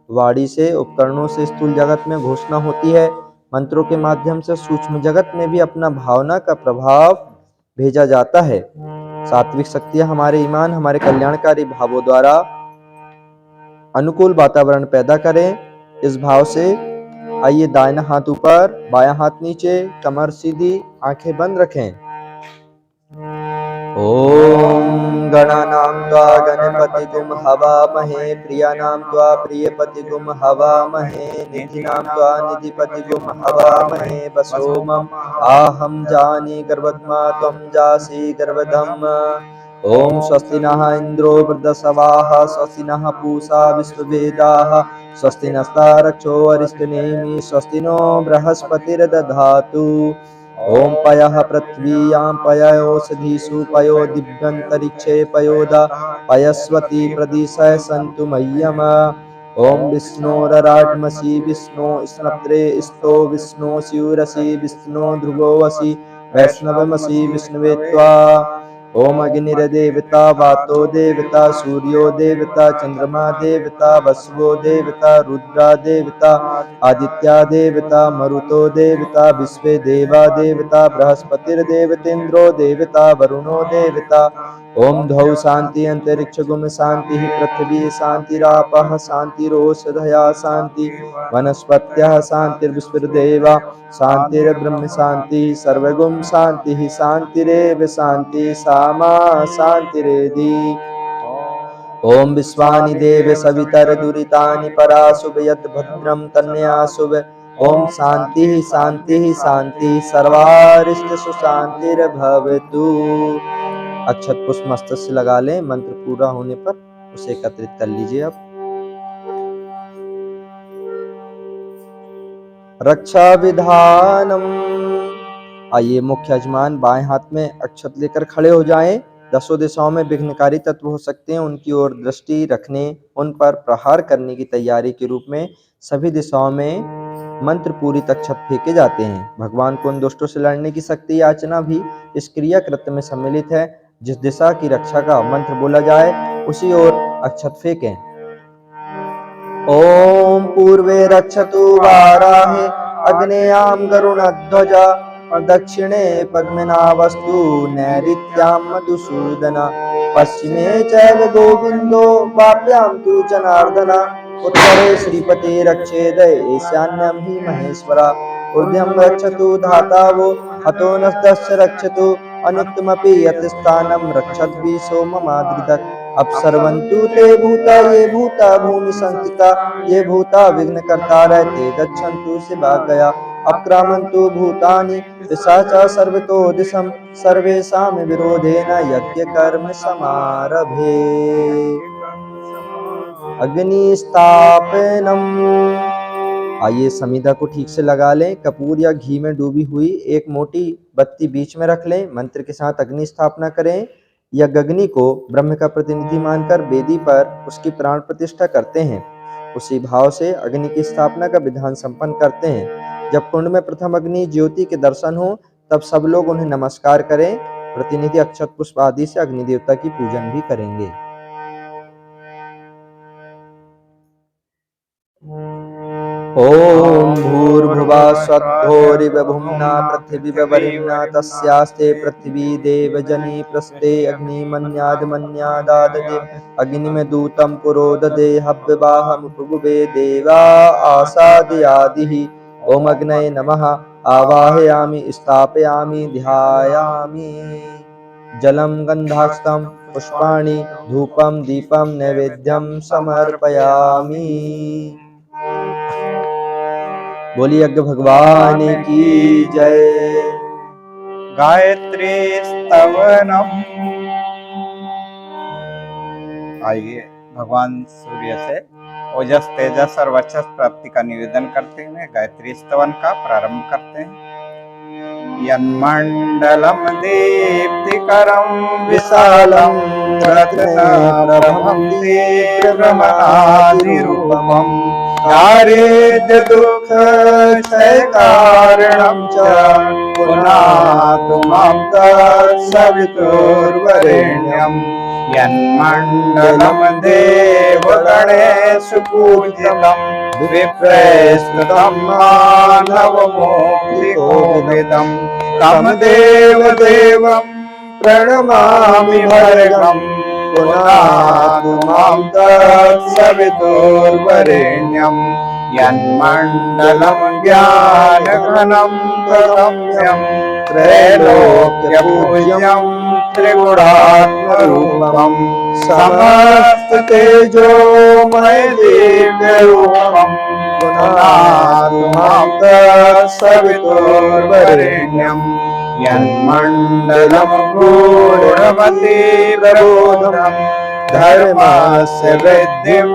वाणी से, उपकरणों से स्थूल जगत में घोषणा होती है। मंत्रों के माध्यम से सूक्ष्म जगत में भी अपना भावना का प्रभाव भेजा जाता है। सात्विक शक्तियां हमारे ईमान, हमारे कल्याणकारी भावों द्वारा अनुकूल वातावरण पैदा करें। इस भाव से आइए दाहिना हाथ ऊपर, बायां हाथ नीचे, कमर सीधी, आंखें बंद रखें। ओम गणानां त्वा गणपतिगुं हवामहे प्रियानां त्वा प्रियपतिगुं हवामहे निधिनां त्वा निधिपतिगुं हवामहे वसोमं आहं जाने गर्भद्मा त्वं जासि गर्भदम्। ओम स्वस्ति नः इंद्रो वृद्धसवाः स्वस्ति नः पूषा विश्ववेदाः स्वस्ति नस्तारक्षो अरिष्टनेमि स्वस्ति नो बृहस्पतिर्दधातु। ओम पयः पृथ्वीयां पयोषधीषु पयो दिव्यन्तरिक्षे पयोदा पयस्वती प्रदिशः सन्तु मह्यम। ओम विष्णोरराट्मसि विष्णो स्नप्त्रे स्तो विष्णो स्यूरसि विष्णो ध्रुवोऽसि वैष्णवमसि विष्णवे त्वा। ओम अग्निर्देवता वातो देवता सूर्यो देवता चंद्रमा देवता वसवो देवता रुद्रा देवता आदित्या देवता मरुतो देवता विश्वे देवा देवता बृहस्पतिर्देवतेन्द्रो देवता वरुणो देवता। ओम धौ शांति अंतरिक्ष गुम शांति पृथ्वी शांतिरापः शांतिरोषधया शांति वनस्पत्यः शांतिर्विश्वदेवा शांतिर्ब्रह्म शांति सर्वगुण शांति शांतिरेव शांति सामा शांतिरेधि। ओम विश्वानि देव सवितर दुरितानि पराशुभ यत् भद्रं तन्याशुभ। ओम शांति शांति शांति सर्वारिष्ट सुशांतिर्भवतु। अक्षत पुष्प मस्तक से लगा लें। मंत्र पूरा होने पर उसे एकत्रित कर लीजिए। अब रक्षा विधानम। आइए मुख्य यजमान बाएं हाथ में अक्षत लेकर खड़े हो जाएं। दसों दिशाओं में विघ्नकारी तत्व हो सकते हैं, उनकी ओर दृष्टि रखने, उन पर प्रहार करने की तैयारी के रूप में सभी दिशाओं में मंत्र पूरित अक्षत फेंके जाते हैं। भगवान को उन दुष्टों से लड़ने की शक्ति याचना भी इस क्रिया कृत्य में सम्मिलित है। जिस दिशा की रक्षा का मंत्र बोला जाए उसी ओर अक्षत फेंकें। ओम पूर्वे रक्षतु वाराहे अग्नेयाम गरुणध्वजा दक्षिणे पद्मनाभस्तु नैऋत्यां मधुसूदन पश्चिमे चैव गोविंदो वाप्यां तु जनार्दन उत्तरे श्रीपते रक्षेद ईशान्यं हि महेश्वरा ऊर्ध्वं रक्षतु धातावो हतो नस्तस्य रक्षतु अनुत्तमपि यत् स्थानं रक्षद्भि सोममादृतक् अपसर्वन्तु ते भूता ये भूता भूमि संस्थिता ये भूता विघ्नकर्तारः ते गच्छन्तु शिवागया अक्रामन्तु भूतानि पिशाचा सर्वतो दिशं सर्वेषां विरोधेन यज्ञकर्म समारभे। अग्निस्थापनम्। आइए समीधा को ठीक से लगा लें। कपूर या घी में डूबी हुई एक मोटी बत्ती बीच में रख लें। मंत्र के साथ अग्नि स्थापना करें। यज्ञअग्नि को ब्रह्म का प्रतिनिधि मानकर वेदी पर उसकी प्राण प्रतिष्ठा करते हैं। उसी भाव से अग्नि की स्थापना का विधान संपन्न करते हैं। जब कुंड में प्रथम अग्नि ज्योति के दर्शन हो तब सब लोग उन्हें नमस्कार करें। प्रतिनिधि अक्षत पुष्प आदि से अग्नि देवता की पूजन भी करेंगे। ओम भूर्भुवः स्वध्वोरिवभुम्ना पृथिवीवरिण्या तस्यास्ते पृथ्वी देवजनी प्रस्ते अग्निमन्यादमन्यादाददे अग्निमें दूतं पुरोददे हव्यवाहमुपगुवे देवा आसादयादिः। ओम अग्नये नमः। आवाहयामि स्थापयामि ध्यायामि। जलं गन्धाक्षतं पुष्पाणि धूपं दीपं नैवेद्यं समर्पयामि। बोलिए यज्ञ भगवान की जय। गायत्री स्तवनम। आइए भगवान सूर्य से ओजस तेजस और वर्चस प्राप्ति का निवेदन करते हुए गायत्री स्तवन का प्रारंभ करते हैं। यन्मण्डलं दीप्तिकरं विशालं रत्नप्रभं तीव्रमनादिरूपं दारिद्र्यदुःखक्षयकारणं च पुनातु मां तत्सवितुर्वरेण्यं। यन्मण्डलं देवगणेषु पूजितं विप्रस्तुतं मानवमोक्तिकोविदं तं देवदेवं प्रणमामि भर्गं पुनातु मां तत्सवितुर्वरेण्यं। यन्मण्डलं ज्ञानघनं तदम्यं त्रैलोक्यपूज्यं त्रिगुणात्मरूपं समस्ततेजोमय दिव्यरूपं पुनातु मां तत्सवितुर्वरेण्यं। यन्मण्डलं गूढमति प्रबोधं धर्मस्य वृद्धिं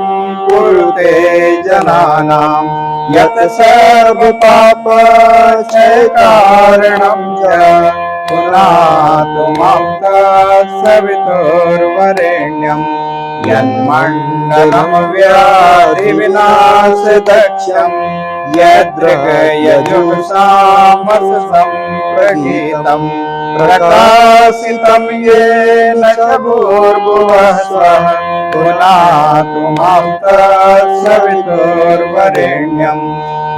कुरुते जनानां यत् सर्वपापक्षयकारणं च पुनातु मां तत्सवितुर्वरेण्यं। यन्मण्डलं व्याधिविनाशदक्षं यदृगयजुषामसं प्रगीतं प्रकाशितं येन च भूर्भुवः स्वः पुनातु मां तत्सवितुर्वरेण्यं।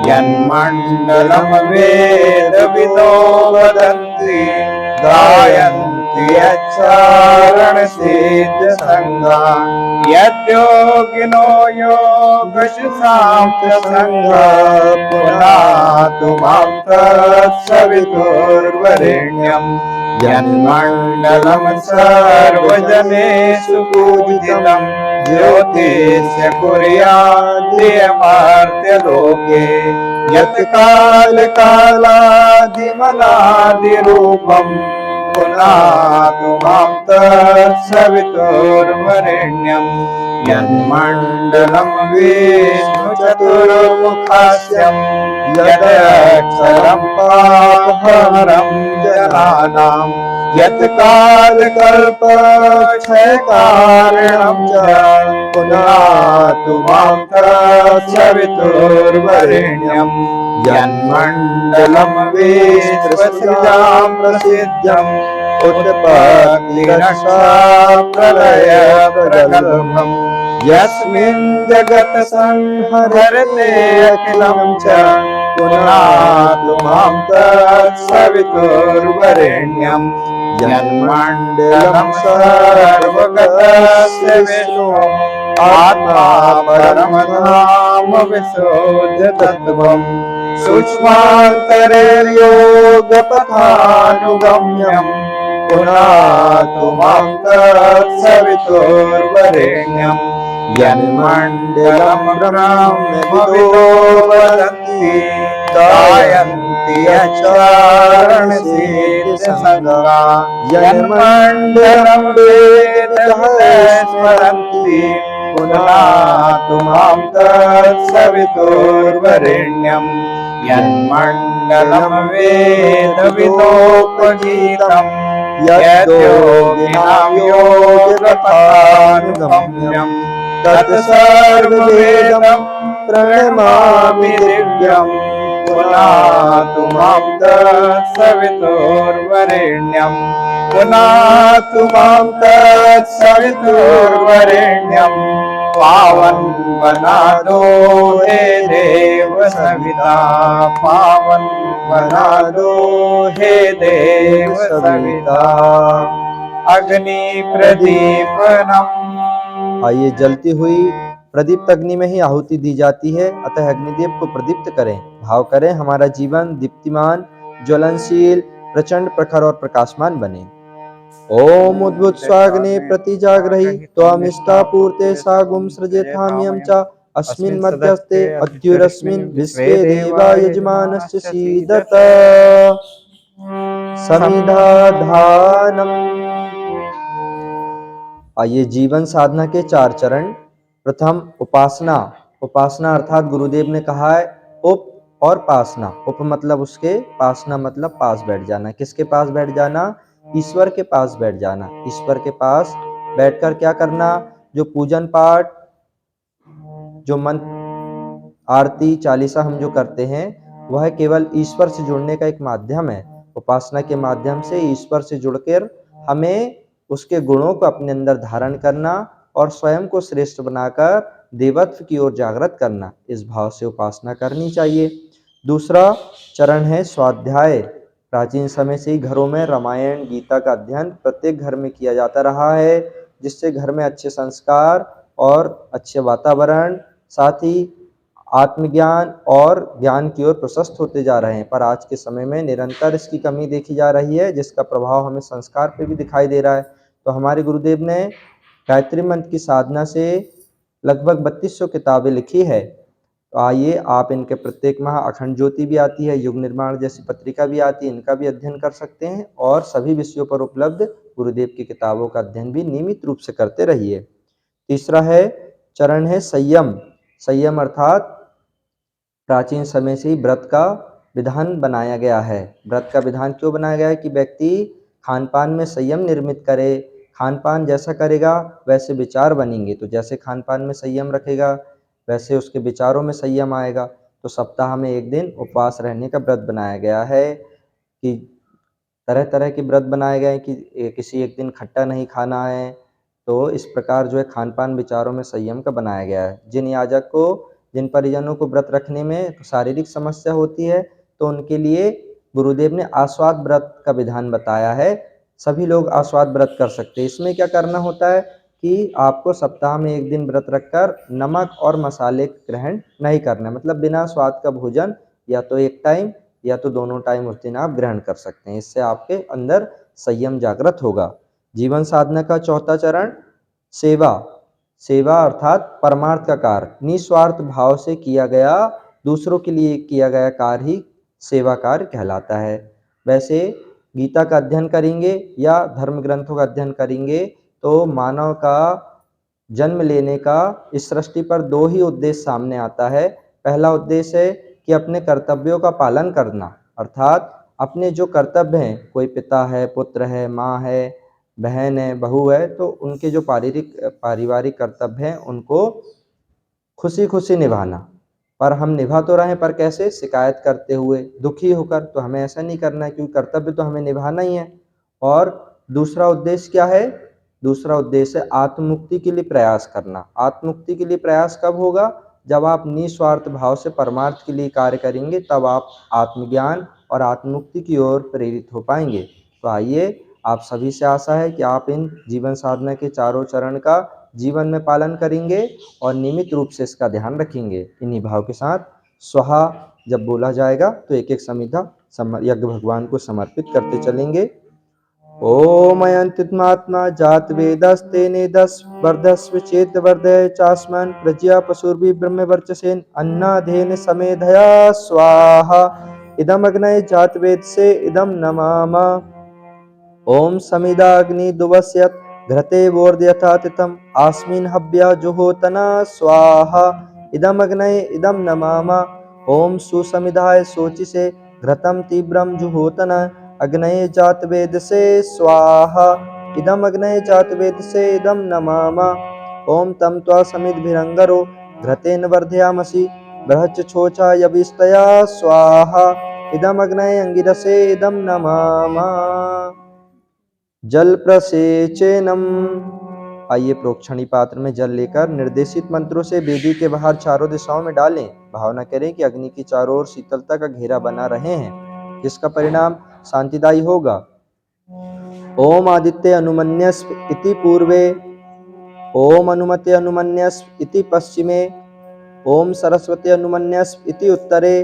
यन्मण्डलं वेदविदो वदन्ति गायन्ति यच्चारणसिद्धसङ्गा यद्योगिनो योगसांख्यसङ्गा पुनातु मां तत्सवितुर्वरेण्यं। यन्मण्डलं सर्वजनेषु पूजितं ज्योतिष्य कुर्याद्यमर्त्यलोके यत् कालकालादिमनादिरूपं पुनातु मां तत्सवितुर्वरेण्यं। यन्मण्डलं विष्णुचतुर्मुखस्यं यदक्षरं पापहरं जनानां यत् कालकल्पक्षयकारणं च पुनातु मां तत्सवितुर्वरेण्यं। यन्मण्डलं विश्वसिद्धां प्रसिद्धं उत्पत्तिरक्षाप्रलयप्रगल्भं यस्मिन् जगत् संहरते अखिलं च पुनातु मां तत्सवितुर्वरेण्यं। यन्मण्डलं सर्वगतस्य विष्णुः आत्मा परमधाम विशुद्धतत्त्वं सूक्ष्मान्तर्योगपथानुगम्यं पुनातु मां तत्सवितुर्वरेण्यं। यन्मण्डलं ब्रह्मविदो वदन्ति गायन्ति यच्चारणसिद्धसङ्गा यन्मण्डलं वेदः स्मरन्ति पुनातु मां तत्सवितुर्वरेण्यं यन्मण्डलं वेदविदोपगीतं यद्योगिनां योगकथानुगम्यं तत्सर्ववेदं प्रणमामि दिव्यं पुनातु मां तत्सवितुर्वरेण्यं पुनातु मां तत्सवितुर्वरेण्यं पावन बना दो हे देव सविता पावन बना दो हे देव सविता अग्नि प्रदीपनम। आइए जलती हुई प्रदीप्त अग्नि में ही आहुति दी जाती है, अतः अग्निदेव को प्रदीप्त करें, भाव करें हमारा जीवन दीप्तिमान, ज्वलनशील, प्रचंड, प्रखर और प्रकाशमान बने। ओम उद्भुत स्वाग्ने प्रतिजाग्रही त्वमिष्टा पूर्ते सागुं सृजेथाम्यं च अस्मिन् मध्यस्ते अद्युरस्मिन् विश्वे देवा यजमानस्य सीदत समिधाधानम्। आइए जीवन साधना के 4 चरण। प्रथम उपासना। उपासना अर्थात गुरुदेव ने कहा है उप और पासना। उप मतलब उसके, पासना मतलब पास बैठ जाना। किसके पास बैठ जाना? ईश्वर के पास बैठ जाना। ईश्वर के पास बैठकर क्या करना? जो पूजन पाठ, जो मंत्र, आरती, चालीसा हम जो करते हैं वह केवल ईश्वर से जुड़ने का एक माध्यम है। उपासना के माध्यम से ईश्वर से जुड़कर हमें उसके गुणों को अपने अंदर धारण करना और स्वयं को श्रेष्ठ बनाकर देवत्व की ओर जागृत करना, इस भाव से उपासना करनी चाहिए। दूसरा चरण है स्वाध्याय। प्राचीन समय से ही घरों में रामायण, गीता का अध्ययन प्रत्येक घर में किया जाता रहा है, जिससे घर में अच्छे संस्कार और अच्छे वातावरण, साथ ही आत्मज्ञान और ज्ञान की ओर प्रशस्त होते जा रहे हैं। पर आज के समय में निरंतर इसकी कमी देखी जा रही है, जिसका प्रभाव हमें संस्कार पे भी दिखाई दे रहा है। तो हमारे गुरुदेव ने गायत्री मंत्र की साधना से लगभग 3200 किताबें लिखी है। तो आइए आप इनके प्रत्येक माह अखंड ज्योति भी आती है, युग निर्माण जैसी पत्रिका भी आती है, इनका भी अध्ययन कर सकते हैं और सभी विषयों पर उपलब्ध गुरुदेव की किताबों का अध्ययन भी नियमित रूप से करते रहिए। तीसरा चरण है संयम। संयम अर्थात प्राचीन समय से ही व्रत का विधान बनाया गया है। व्रत का विधान क्यों बनाया गया है? कि व्यक्ति खान पान में संयम निर्मित करे। खान पान जैसा करेगा वैसे विचार बनेंगे, तो जैसे खान पान में संयम रखेगा वैसे उसके विचारों में संयम आएगा। तो सप्ताह में एक दिन उपवास रहने का व्रत बनाया गया है, कि तरह तरह के व्रत बनाए गए हैं कि किसी एक दिन खट्टा नहीं खाना है। तो इस प्रकार जो है खान पान विचारों में संयम का बनाया गया है। जिन याजक को, जिन परिजनों को व्रत रखने में शारीरिक समस्या होती है, तो उनके लिए गुरुदेव ने आस्वाद व्रत का विधान बताया है। सभी लोग आस्वाद व्रत कर सकते हैं। इसमें क्या करना होता है कि आपको सप्ताह में एक दिन व्रत रखकर नमक और मसाले ग्रहण नहीं करना, मतलब बिना स्वाद का भोजन या तो एक टाइम या तो दोनों टाइम उस दिन आप ग्रहण कर सकते हैं। इससे आपके अंदर संयम जागृत होगा। जीवन साधना का चौथा चरण सेवा। सेवा अर्थात परमार्थ का कार्य, निस्वार्थ भाव से किया गया, दूसरों के लिए किया गया कार्य ही सेवा कार्य कहलाता है। वैसे गीता का अध्ययन करेंगे या धर्म ग्रंथों का अध्ययन करेंगे तो मानव का जन्म लेने का इस सृष्टि पर 2 ही उद्देश्य सामने आता है। पहला उद्देश्य है कि अपने कर्तव्यों का पालन करना, अर्थात अपने जो कर्तव्य हैं, कोई पिता है, पुत्र है, माँ है, बहन है, बहू है, तो उनके जो पारिवारिक कर्तव्य हैं उनको खुशी खुशी निभाना। पर हम निभा तो रहे हैं, पर कैसे? शिकायत करते हुए, दुखी होकर। तो हमें ऐसा नहीं करना है, क्योंकि कर्तव्य तो हमें निभाना ही है। और दूसरा उद्देश्य क्या है? दूसरा उद्देश्य है आत्ममुक्ति के लिए प्रयास करना। आत्ममुक्ति के लिए प्रयास कब होगा? जब आप निस्वार्थ भाव से परमार्थ के लिए कार्य करेंगे, तब आप आत्मज्ञान और आत्ममुक्ति की ओर प्रेरित हो पाएंगे। तो आइए, आप सभी से आशा है कि आप इन जीवन साधना के चारों चरण का जीवन में पालन करेंगे और नियमित रूप से इसका ध्यान रखेंगे। इन्हीं भाव के साथ स्वाहा जब बोला जाएगा तो एक एक समिधा यज्ञ भगवान को समर्पित करते चलेंगे। ओम अयंतित्मात्मा जात वेदस्ते नेदस वर्धस्व चेत वर्धय चास्मन् प्रज्ञा पशुर्भि ब्रह्म वर्चसेन अन्नाधेन समेधया स्वाहा इदम अग्नये जात वेद से इदम नमामा। ओम समिदा अग्नि दुवस्यत घृते वोर्ध्यथा तितम् आस्मिन् हव्या जुहोतना स्वाहा इदम् अग्नये इदं नमामा ओम सुसमिधाय शोचिसे घृतं तीव्रं जुहोतन अग्नये जातवेदसे स्वाहा इदम् अग्नये जातवेदसे इदं नमामा ओम तम त्वा समिद्भिरंगरो घृतेन वर्धयामसि बृहच्च छोचा यविस्तया स्वाहा इदम् अग्नये अंगिरसे इदं नमामा जल प्रसेचनम। आइए प्रोक्षणी पात्र में जल लेकर निर्देशित मंत्रों से वेदी के बाहर चारों दिशाओं में डालें। भावना करें कि अग्नि की चारों ओर शीतलता का घेरा बना रहे हैं, जिसका परिणाम शांतिदायी होगा। ओम आदित्य अनुमन्यस्व इति पूर्वे, ओम अनुमते अनुमन्यस्व इति पश्चिमे, ओम सरस्वती अनुमन्यस्व इति उत्तरे।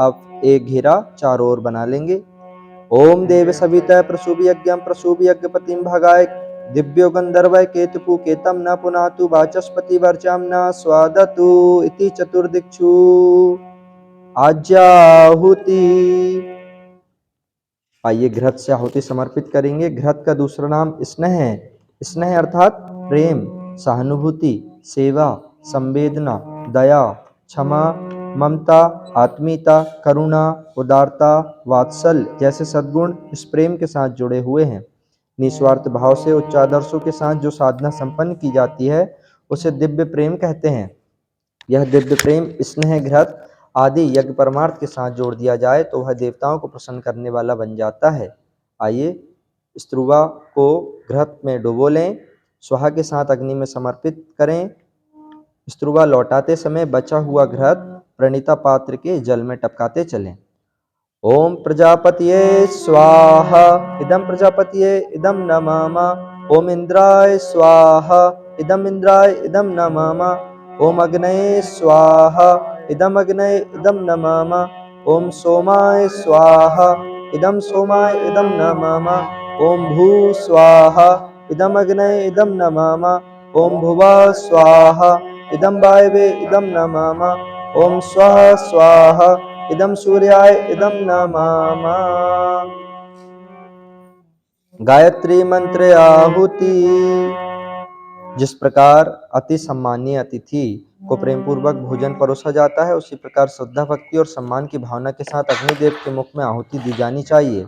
अब एक घेरा चारों ओर बना लेंगे। ओम देव सविता प्रसूभि यज्ञम प्रसूभि यज्ञपतिम भगाय दिव्यो गंधर्वय केतुपु केतम न पुनातु वाचस्पति वर्चाम न स्वादतु इति चतुर्दिक्षु आज्याहुति। आइए घृत से आहुति समर्पित करेंगे। घृत का दूसरा नाम स्नेह है। स्नेह अर्थात प्रेम, सहानुभूति, सेवा, संवेदना, दया, क्षमा, ममता, आत्मीयता, करुणा, उदारता, वात्सल्य जैसे सद्गुण इस प्रेम के साथ जुड़े हुए हैं। निस्वार्थ भाव से उच्च आदर्शों के साथ जो साधना संपन्न की जाती है उसे दिव्य प्रेम कहते हैं। यह दिव्य प्रेम स्नेह, घृत आदि यज्ञ परमार्थ के साथ जोड़ दिया जाए तो वह देवताओं को प्रसन्न करने वाला बन जाता है। आइए स्त्रुवा को घृत में डुबो लें, स्वाहा के साथ अग्नि में समर्पित करें। स्त्रुवा लौटाते समय बचा हुआ घृत प्रणीता पात्र के जल में टपकाते चलें। ओम प्रजापतिये स्वाहा इदं प्रजापतिये इदं नमामा ओम इंद्राय स्वाहा इदं इंद्राय इदं नमामा ओम अग्नये स्वाहा इदं अग्नये इदं नमामा ओम सोमाय स्वाहा इदं सोमाय इदं नमामा ओम भू स्वाहा इदं अग्नये इदं नमामा ओम भुवा स्वाहा इदं वायवे इदं नमामा ओम स्वः स्वाहा इदं सूर्याय इदं नमामा। गायत्री मंत्र आहुति। जिस प्रकार अति सम्मानीय अतिथि को प्रेम पूर्वक भोजन परोसा जाता है, उसी प्रकार श्रद्धा, भक्ति और सम्मान की भावना के साथ अग्निदेव के मुख में आहुति दी जानी चाहिए।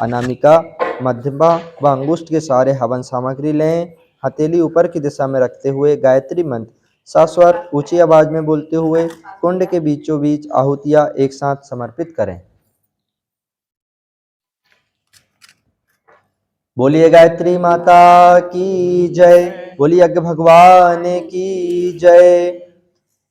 अनामिका, मध्यमा व अंगुष्ठ के सारे हवन सामग्री लें। हथेली ऊपर की दिशा में रखते हुए गायत्री मंत्र सास्वर ऊंची आवाज में बोलते हुए कुंड के बीचों बीच आहुतियां एक साथ समर्पित करें। बोलिए गायत्री माता की जय, बोलिए यज्ञ भगवान की जय।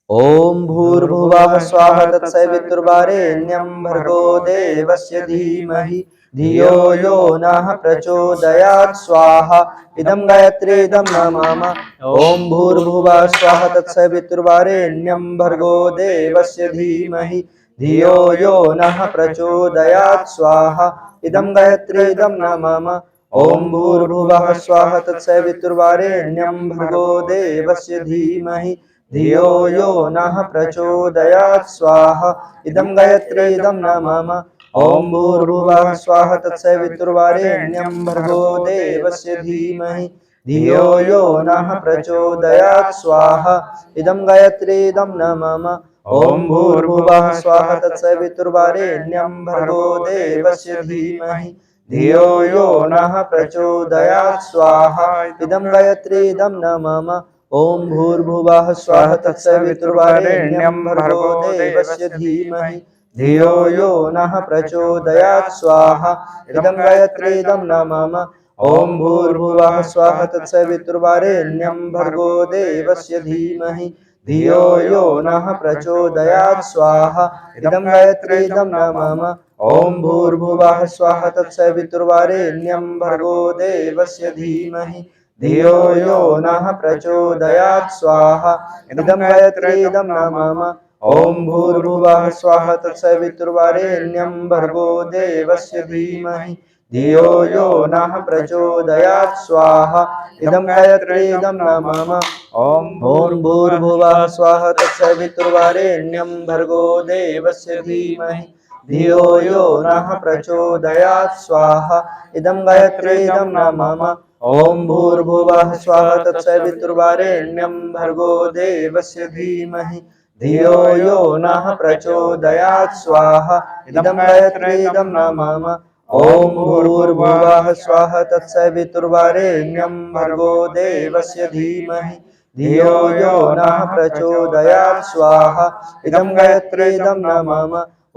ओम भूर्भुवः स्वः तत्सवितुर्वरेण्यं भर्गो देवस्य धीमहि धियो यो नः प्रचोदयात् स्वाहा इदं गायत्री इदं नमामा ओम भूर्भुवः स्वः तत्सवितुर्वरेण्यं भर्गो देवस्य धीमहि धियो यो नः प्रचोदयात् स्वाहा इदं गायत्री इदं नमामा ओम भूर्भुवः स्वः तत्सवितुर्वरेण्यं भर्गो देवस्य धीमहि धियो यो नः प्रचोदयात् स्वाहा इदं गायत्री इदं नमामा ओम भूर्भुवः स्वः तत्सवितुर्वरेण्यं भर्गो देवस्य धीमहि धियो यो नः प्रचोदयात् स्वाहा इदं गायत्री इदं नमामा ओम भूर्भुवः स्वः तत्सवितुर्वरेण्यं भर्गो देवस्य धीमहि धियो यो नः प्रचोदयात् स्वाहा इदं गायत्री इदं नमामा ओम भूर्भुवः स्वः तत्सवितुर्वरेण्यं भर्गो देवस्य धीमहि धियो यो नः प्रचोदयात् स्वाहा इदं गायत्री इदं नमामा ओम भूर्भुवः स्वः तत्सवितुर्वरेण्यं भर्गो देवस्य धीमहि धियो यो नः प्रचोदयात् स्वाहा इदं गायत्री इदं नमामा ओम भूर्भुवः स्वः तत्सवितुर्वरेण्यं भर्गो देवस्य धीमहि धियो यो नः प्रचोदयात् स्वाहा इदं गायत्री इदं नमामा ओम भूर्भुवः स्वः तत्सवितुर्वरेण्यं भर्गो देवस्य धीमहि धियो यो नः प्रचोदयात् स्वाहा इदं गायत्री इदं नमामा ओम भूर्भुवः स्वः तत्सवितुर्वरेण्यं भर्गो देवस्य धीमहि धियो यो नः प्रचोदयात् स्वाहा इदं गायत्री इदं नमामा ॐ भूर्भुवः स्वः तत्सवितुर्वरेण्यं भर्गो देवस्य धीमहि धियो यो नः प्रचोदयात् स्वाहा इदं गायत्रीदं न मम ॐ भूर्भुवः स्वः तत्सवितुर्वरेण्यं भर्गो देवस्य धीमहि धियो यो नः प्रचोदयात् स्वाहा इदं गायत्रीदं न मम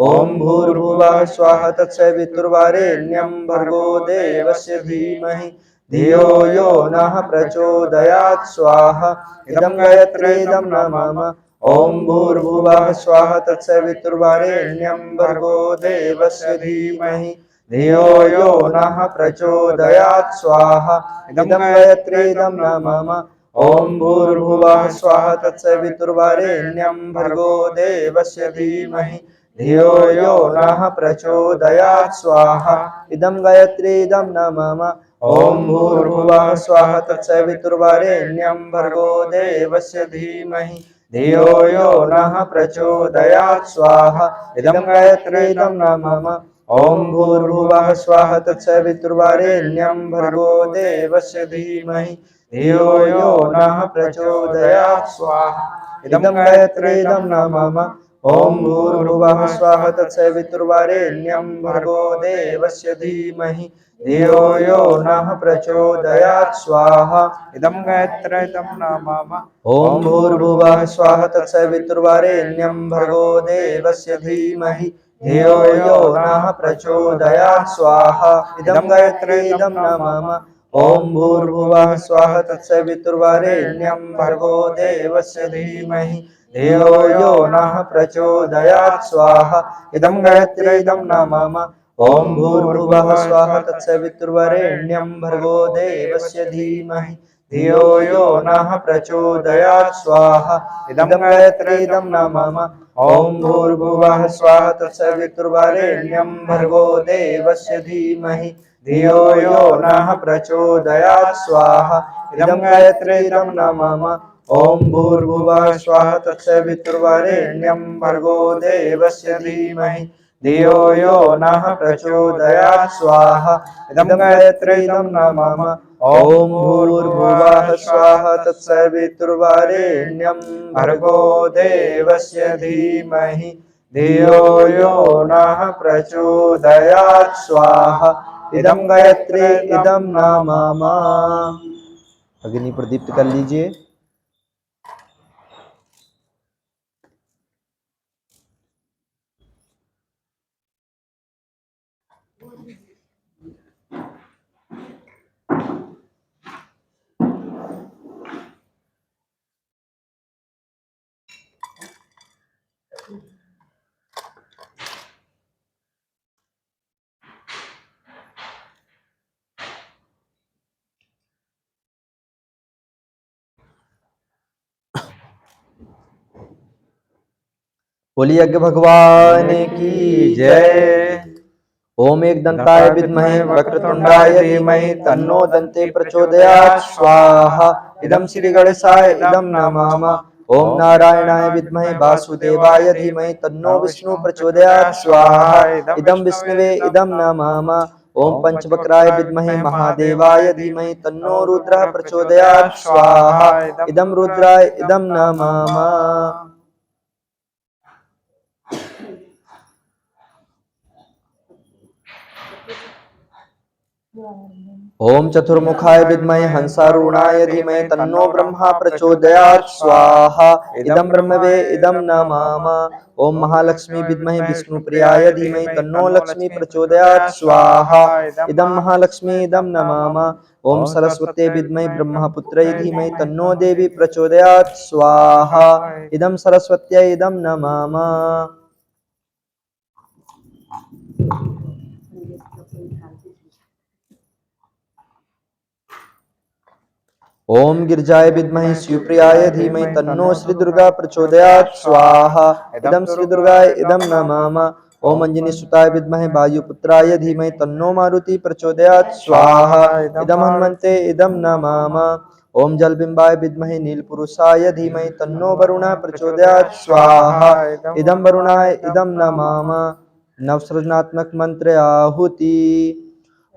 ॐ भूर्भुवः स्वः तत्सवितुर्वरेण्यं भर्गो देवस्य धीमहि धियो यो नः प्रचोदयात् स्वाहा इदं गायत्रीदं न मम ॐ भूर्भुवः स्वः तत्सवितुर्वरेण्यं भर्गो देवस्य धीमहि धियो यो नः प्रचोदयात् स्वाहा इदं गायत्रीदं न मम ॐ भूर्भुवः स्वः तत्सवितुर्वरेण्यं भर्गो देवस्य धीमहि धियो यो नः प्रचोदयात् स्वाहा इदं गायत्रीदं न मम ॐ भूर्भुवः स्वः तत्सवितुर्वरेण्यं भर्गो देवस्य धीमहि धियो यो नः प्रचोदयात् स्वाहा इदं गायत्रीदं न मम ॐ भूर्भुवः स्वः तत्सवितुर्वरेण्यं भर्गो देवस्य धीमहि धियो यो नः प्रचोदयात् स्वाहा इदं गायत्रीदं न मम ॐ भूर्भुवः स्वः तत्सवितुर्वरेण्यं भर्गो देवस्य धीमहि धियो यो नः प्रचोदयात् स्वाहा इदं गायत्रीदं न मम ॐ भूर्भुवः स्वः तत्सवितुर्वरेण्यं भर्गो देवस्य धीमहि धियो यो नः प्रचोदयात् स्वाहा इदं गायत्रीदं न मम ॐ भूर्भुवः स्वः तत्सवितुर्वरेण्यं भर्गो देवस्य धीमहि धियो यो नः प्रचोदयात् स्वाहा इदं गायत्रीदं न मम ॐ भूर्भुवः स्वः तत्सवितुर्वरेण्यं भर्गो देवस्य धीमहि धियो यो नः प्रचोदयात् स्वाहा इदं गायत्रीदं न मम ॐ भूर्भुवः स्वः तत्सवितुर्वरेण्यं भर्गो देवस्य धीमहि धियो यो नः प्रचोदयात् स्वाहा इदं गायत्रीदं न मम ॐ भूर्भुवः स्वः तत्सवितुर्वरेण्यं भर्गो देवस्य धीमहि धियो यो नः प्रचोदयात् स्वाहा इदं गायत्रीदं न मम ॐ भूर्भुवः स्वः तत्सवितुर्वरेण्यं भर्गो देवस्य धीमहि धियो यो नः प्रचोदयात् स्वाहा इदं गायत्री इदं न मम। अग्नि प्रदीप्त कर लीजिए। बोलिए यज्ञ भगवान की जय। ओम एकदंताय विद्महे वक्रतुंडाय धीमहि तन्नो दन्ते प्रचोदयात् स्वाहा इदं श्री गणेशाय इदं नमः। ओम नारायणाय विद्महे वासुदेवाय धीमहि तन्नो विष्णु प्रचोदयात् स्वाहा इदं विष्णवे इदं नमः। ओम पंचवक्राय विद्महे महादेवाय धीमहि तन्नो रुद्रः प्रचोदयात् स्वाहा इदं रुद्राय इदं नमः। ओम चतुर्मुखाय विद्महे हंसारूढ़ाय धीमहि तन्नो ब्रह्मा प्रचोदयात् स्वाहा इदं ब्रह्मवे इदं नमः। ओम महालक्ष्मी विद्महे विष्णुप्रियाय धीमहि तन्नो लक्ष्मी प्रचोदयात् स्वाहा इदं महालक्ष्मी इदं नमः। ओम सरस्वती विद्महे ब्रह्मपुत्रै धीमहि तन्नो देवी प्रचोदयात् स्वाहा इदं सरस्वत्यै इदं नमः। ओम गिरिजाय विद्महे शिवप्रियाय धीमहि तन्नो श्री दुर्गा प्रचोदयात् स्वाहा इदं श्री दुर्गाय इदं नमः। ओम अंजनी सुताय विद्महे वायुपुत्राय धीमहि तन्नो मारुति प्रचोदयात् स्वाहा इदं हनुमन्ते इदं नमः। ओम जलबिंबाय विद्महे नीलपुरुषाय धीमहि तन्नो वरुणः प्रचोदयात् स्वाहा इदं वरुणाय इदं नमः। नवसृजनात्मक मंत्र आहुति।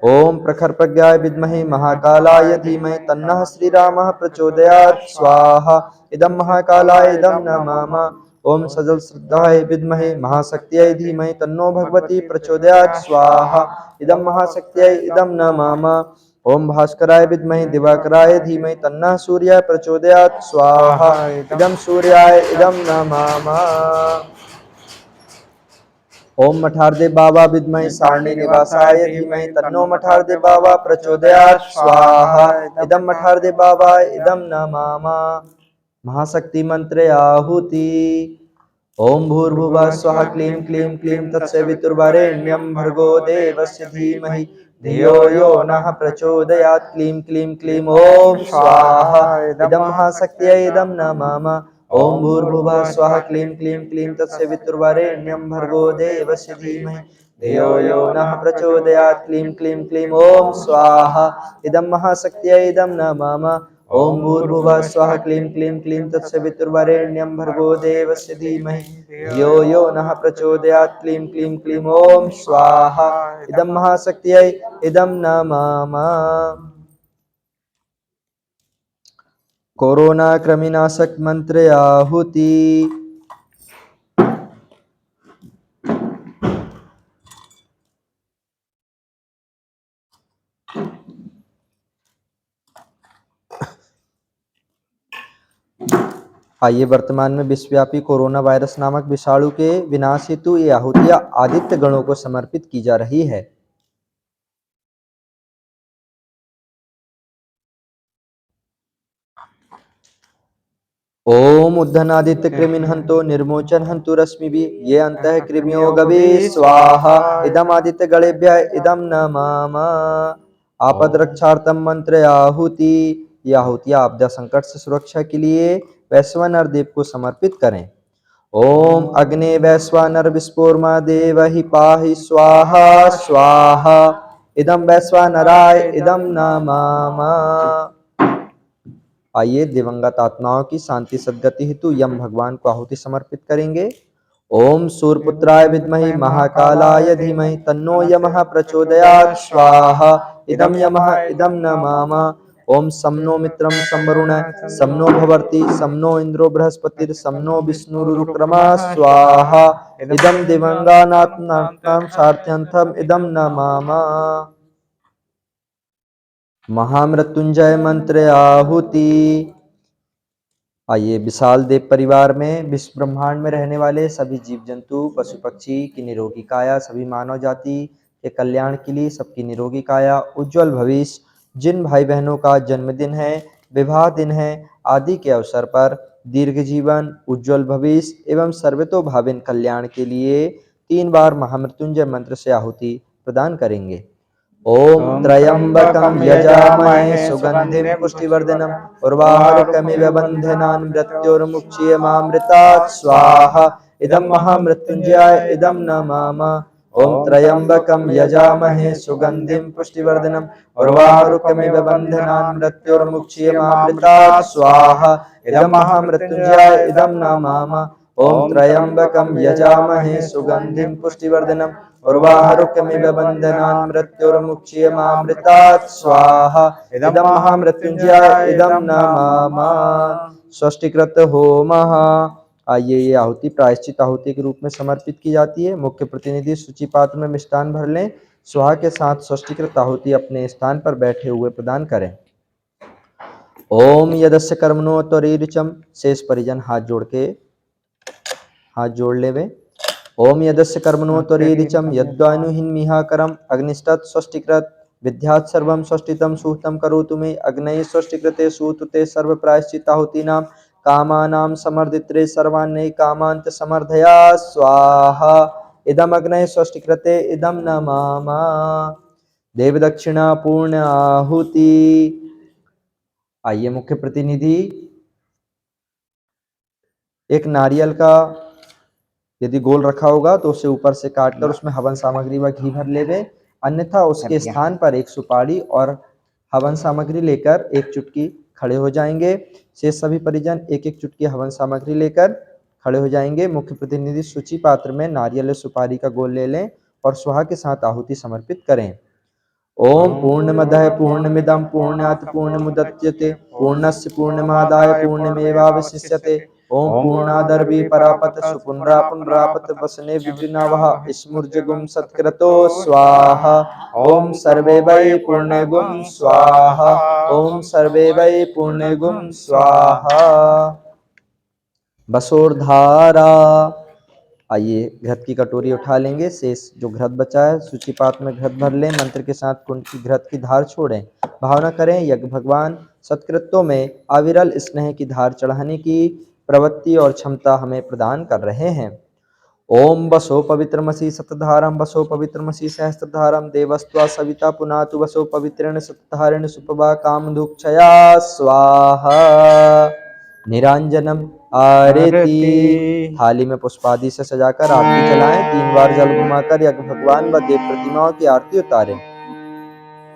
ओम प्रखर प्रज्ञाय विद्महे महाकालाय धीमहि तन्नः श्रीरामः प्रचोदयात् स्वाहा। इदं महाकालाय इदं नमामः। ओम सजल श्रद्धाय विद्महे महाशक्त्यै धीमहि तन्नो भगवती प्रचोदयात् स्वाहा। इदं महाशक्त्यै इदं नमामः। ओम भास्कराय विद्महे दिवाकराय धीमहि तन्नः सूर्यः प्रचोदयात् स्वाहा। इदं सूर्याय इदं नमामः। ओम मठारदेव बाबा विद्महे सारणी निवासाय धीमहि तन्नो मठारदेव बाबा प्रचोदयात् स्वाहा। इदं मठारदेव बाबा इदं नमामः। महाशक्ति मंत्र आहुति। ओम भूर्भुवः स्वः क्लीं क्लीं क्लीं तत्सवितुर्वरेण्यं भर्गो देवस्य धीमहि धियो यो नः प्रचोदयात्। क्लीं क्लीं क्लीं ओम स्वाहा। इदं महाशक्त्यै इदं नमामः। ओम भूर्भुवः स्वः क्लीं क्लीं क्लीं तत्सवितुर्वरेण्यं भर्गो देवस्य धीमहि धियो यो नः प्रचोदयात्। क्लीं क्लीं क्लीं ओम स्वाहा। इदं महाशक्त्यै इदं नमामः। ओम भूर्भुवः स्वः क्लीं क्लीं क्लीं तत्सवितुर्वरेण्यं भर्गो देवस्य धीमहि धियो यो नः प्रचोदयात्। क्लीं क्लीं क्लीं ओम स्वाहा। इदं महाशक्त्यै इदं नमामः। कोरोना कृमिनाशक मंत्र आहुति। आइए वर्तमान में विश्वव्यापी कोरोना वायरस नामक विषाणु के विनाश हेतु ये आहुतियां आदित्य गणों को समर्पित की जा रही है। ओम उद्धनादित्य कृमिन हंतो निर्मोचन हंतु रश्मिभि ये अंतः कृमियो गवे स्वाहा। इदम आदित्य गणेभ्यः इदम नमामः। आपद रक्षार्थम मंत्र आहुति। ये आहुतियां आपदा संकट से सुरक्षा के लिए वैश्वानर देव को समर्पित करें। ओम अग्ने वैश्वानर विस्फोरमा देव हि पाहि स्वाहा स्वाहा। इदम वैश्वानराय इदम नमामः। आइए दिवंगत आत्माओं की शांति सद्गति हेतु यम भगवान को आहुति समर्पित करेंगे। ओम सूर्यपुत्राय विद्महि महाकालाय धीमहि तन्नो यमः प्रचोदयात् स्वाहा। इदं यमः इदं नमामः। ओम सम नो मित्रं सम वरुणः सम नो भवर्ति सम नो इंद्रो बृहस्पतिर् सम नो विष्णुरुक्रमा स्वाहा। इदं दिवंगानात्मानां सार्थ्यंथम इदं नमामः। महामृत्युंजय मंत्र आहुति। आइए विशाल देव परिवार में विश्व ब्रह्मांड में रहने वाले सभी जीव जंतु पशु पक्षी की निरोगी काया, सभी मानव जाति के कल्याण के लिए सबकी निरोगी काया, उज्जवल भविष्य, जिन भाई बहनों का जन्मदिन है, विवाह दिन है आदि के अवसर पर दीर्घ जीवन, उज्जवल भविष्य एवं सर्वतोभाविन कल्याण के लिए 3 बार महामृत्युंजय मंत्र से आहुति प्रदान करेंगे। ओम त्र्यंबकं यजामहे सुगंधिं पुष्टिवर्धनम् उर्वारुकमिव बन्धनान् मृत्योर्मुक्षीयमामृतात् स्वाहा। इदं महामृत्युंजयाय इदं नमामः। ओम त्र्यंबकं यजामहे सुगंधिं पुष्टिवर्धनम् उर्वारुकमिव बन्धनान् मृत्योर्मुक्षीयमामृतात् स्वाहा। इदं महामृत्युंजयाय इदं नमामः। ओम त्र्यंबकं यजामहे सुगंधिं पुष्टिवर्धनम् उर्वारुकमिव बन्धनान् मृत्योर्मुक्षीयमामृतात् स्वाहा। इदं महामृत्युंजयाय इदं नमामः। स्वस्तिकृत होमः। आइए ये आहुति प्रायश्चित आहुति के रूप में समर्पित की जाती है। मुख्य प्रतिनिधि सूची पात्र में मिष्टान भर लें। स्वाहा के साथ स्वस्तिकृत आहुति अपने स्थान पर बैठे हुए प्रदान करें। ओम यदस्य कर्मणो त्वरीरिचम। शेष परिजन हाथ जोड़ लेवे। ओम यदस्य कर्मणो त्वरीरिचम यद्वानुहिन्मिहाकरम अग्निष्टत् स्वस्तिकृत विद्यात् सर्वं स्वस्तितं सुहृतं करोतु मे। अग्नये स्वस्तिकृते सुहृते सर्व प्रायश्चित्ताहुतीनां कामानां समर्दित्रे सर्वान्यै कामान्त समर्धया स्वाहा। इदम अग्नये स्वस्तिकृते इदं नमामः। देव दक्षिणा पूर्ण आहुति। आइए मुख्य प्रतिनिधि एक नारियल का यदि गोल रखा होगा तो उसे ऊपर से काटकर उसमें हवन सामग्री व घी भर लेवे। अन्यथा उसके स्थान पर एक सुपारी और हवन सामग्री लेकर एक चुटकी खड़े हो जाएंगे। शेष सभी परिजन एक एक चुटकी हवन सामग्री लेकर खड़े हो जाएंगे। मुख्य प्रतिनिधि सूची पात्र में नारियल सुपारी का गोल ले लें और स्वाहा के साथ आहुति समर्पित करें। ओम पूर्णमदः पूर्णमिदं पूर्णात् पूर्णमुदच्यते पूर्णस्य पूर्णमादाय पूर्णमेवावशिष्यते। ओम पूर्णादर्वी परापत सुपुनरा पुनरापत वसने विपिनवः स्मुर्जगुम सत्क्रतो स्वाहा। ओम सर्वे वै पूर्णगुम स्वाहा। ओम सर्वे वै पूर्णगुम स्वाहा। बसोरधारा। आइए घृत की कटोरी उठा लेंगे, शेष जो घृत बचा है सूचिपात में घृत भर लें, मंत्र के साथ कुंड की घृत की धार छोड़ें। भावना करें यज्ञ भगवान सत्कृत्यों में अविरल स्नेह की धार चढ़ाने की प्रवृत्ति और क्षमता हमें प्रदान कर रहे हैं। ओम वसो पवित्रमसि सतधारम वसो पवित्रमसि सहस्त्रधारम देवस्त्वा सविता पुनातु वसो पवित्रेण सतधारेण सुपवा कामधुक्षया स्वाहा। निरांजनम आरती। थाली में पुष्पादि से सजाकर आरती जलाएं। 3 बार जल घुमाकर यज्ञ भगवान व देव प्रतिमाओं की आरती उतारें।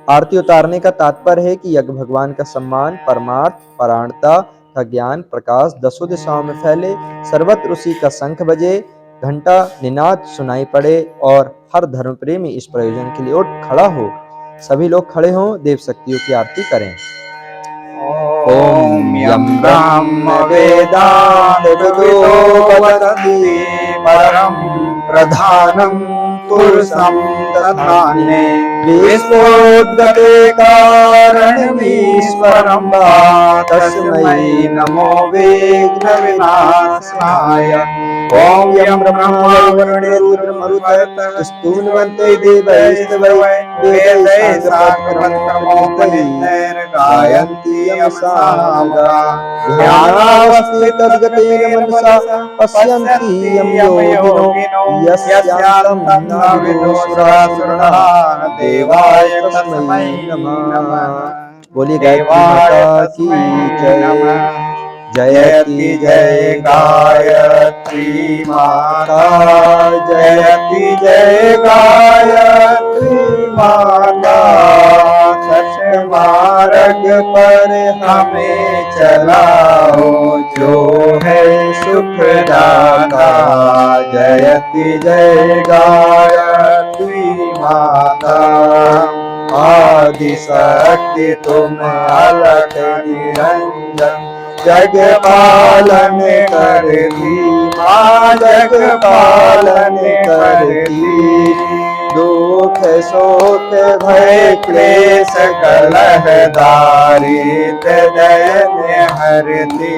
आरती उतारने का तात्पर्य है कि यज्ञ भगवान का सम्मान, परमार्थ, परायणता का ज्ञान प्रकाश दसों दिशाओं में फैले, सर्वत्र उसी का शंख बजे, घंटा निनाद सुनाई पड़े और हर धर्म प्रेमी इस प्रयोजन के लिए उठ खड़ा हो। सभी लोग खड़े हों, देव शक्तियों की आरती करें। ओम यम ब्रह्म वेदांत विदो वदन्ति परम प्रधानम पुरुषं तथान्ये विश्वोद्गते कारणमीश्वरं वा तस्मै नमो विघ्न विनाशाय। ओम यम ब्रह्मा वरुणे रुद्रमरुतः स्तूयन्ते देवैस्तवै वेदैः साङ्गमन्त्रमोपनिषदैः गायन्ति यं सामगा। ध्यानावस्थिते तद्गतेन मनसा पश्यन्ति यं योगिनो यस्यान्तं न विदुषुरासुराः देवाय तस्मै नमः। बोलिए गायत्री माता की जय। जयति जय गायत्री माता, जयति जय गायत्री माता। सच मार्ग पर हमें चलाओ जो है सुखदाता। जयति जय गायत्री माता। आदि शक्ति तुम अलख निरंजन जग पालन करती माँ, जग पालन करती। दुख सुख भय क्लेश कलह दारिद्र्य हरती।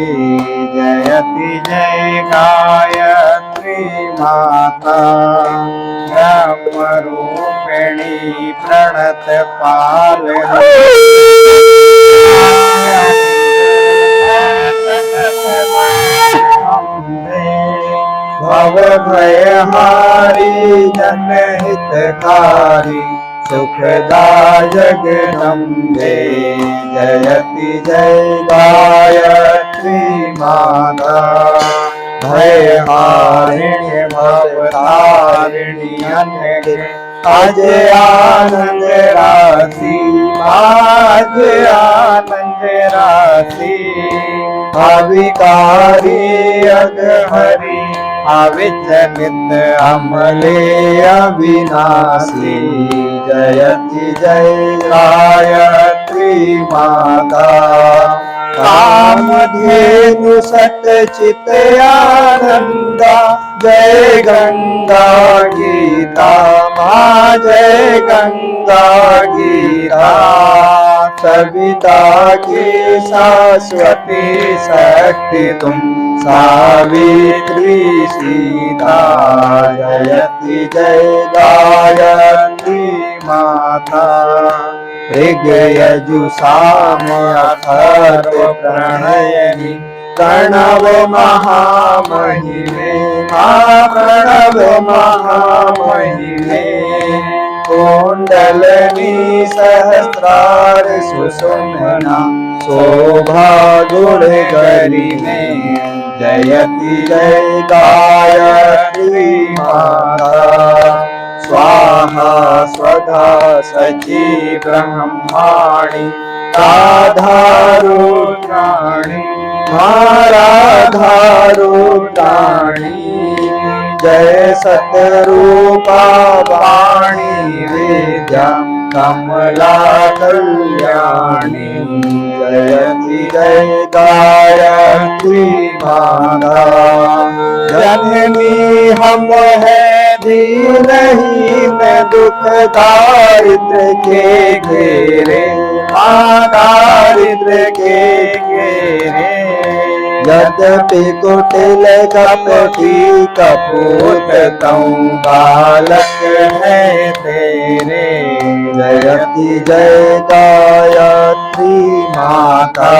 जयति जय गायत्री माता। ब्रह्म रूपिणी प्रणत पालिनी भव भय हारी जनहितकारी सुखदाय जगदम्बे। जयति जय गायत्री माता। भय हारिणी भवतारिणी अनघे अज आनंद राशि। आज आनंद राशि अविकारी अघहरी अविचलित अमले अविनाशी। जयति जय गायत्री माता। कामधेनु सतचित आनंदा जय गंगा गीता माँ। जय गंगा गीता सविता की शाश्वती शक्ति तुम सावित्री सीता। जयति जय गायत्री माता। ऋग यजु साम अथर्व प्रणयनि प्रणव महामहिमे। प्रणव महामहिमे कुंडलनी सहस्रार सुषुम्ना शोभा गुण गरिमे। जयति जय गायत्री माता। स्वाहा स्वधा सची ब्रह्माणि राधारुद्राणि राधारुद्राणि। जय सतरूपा वाणी विद्या कमला कल्याणी जयति जय गायत्री माता जननी हम है दीनहीन दुख दारिद्र के घेरे दारिद्र के घेरे यद्यपि कुटिल कपटी कपूत तऊ बालक है तेरे जयति जय गायत्री माता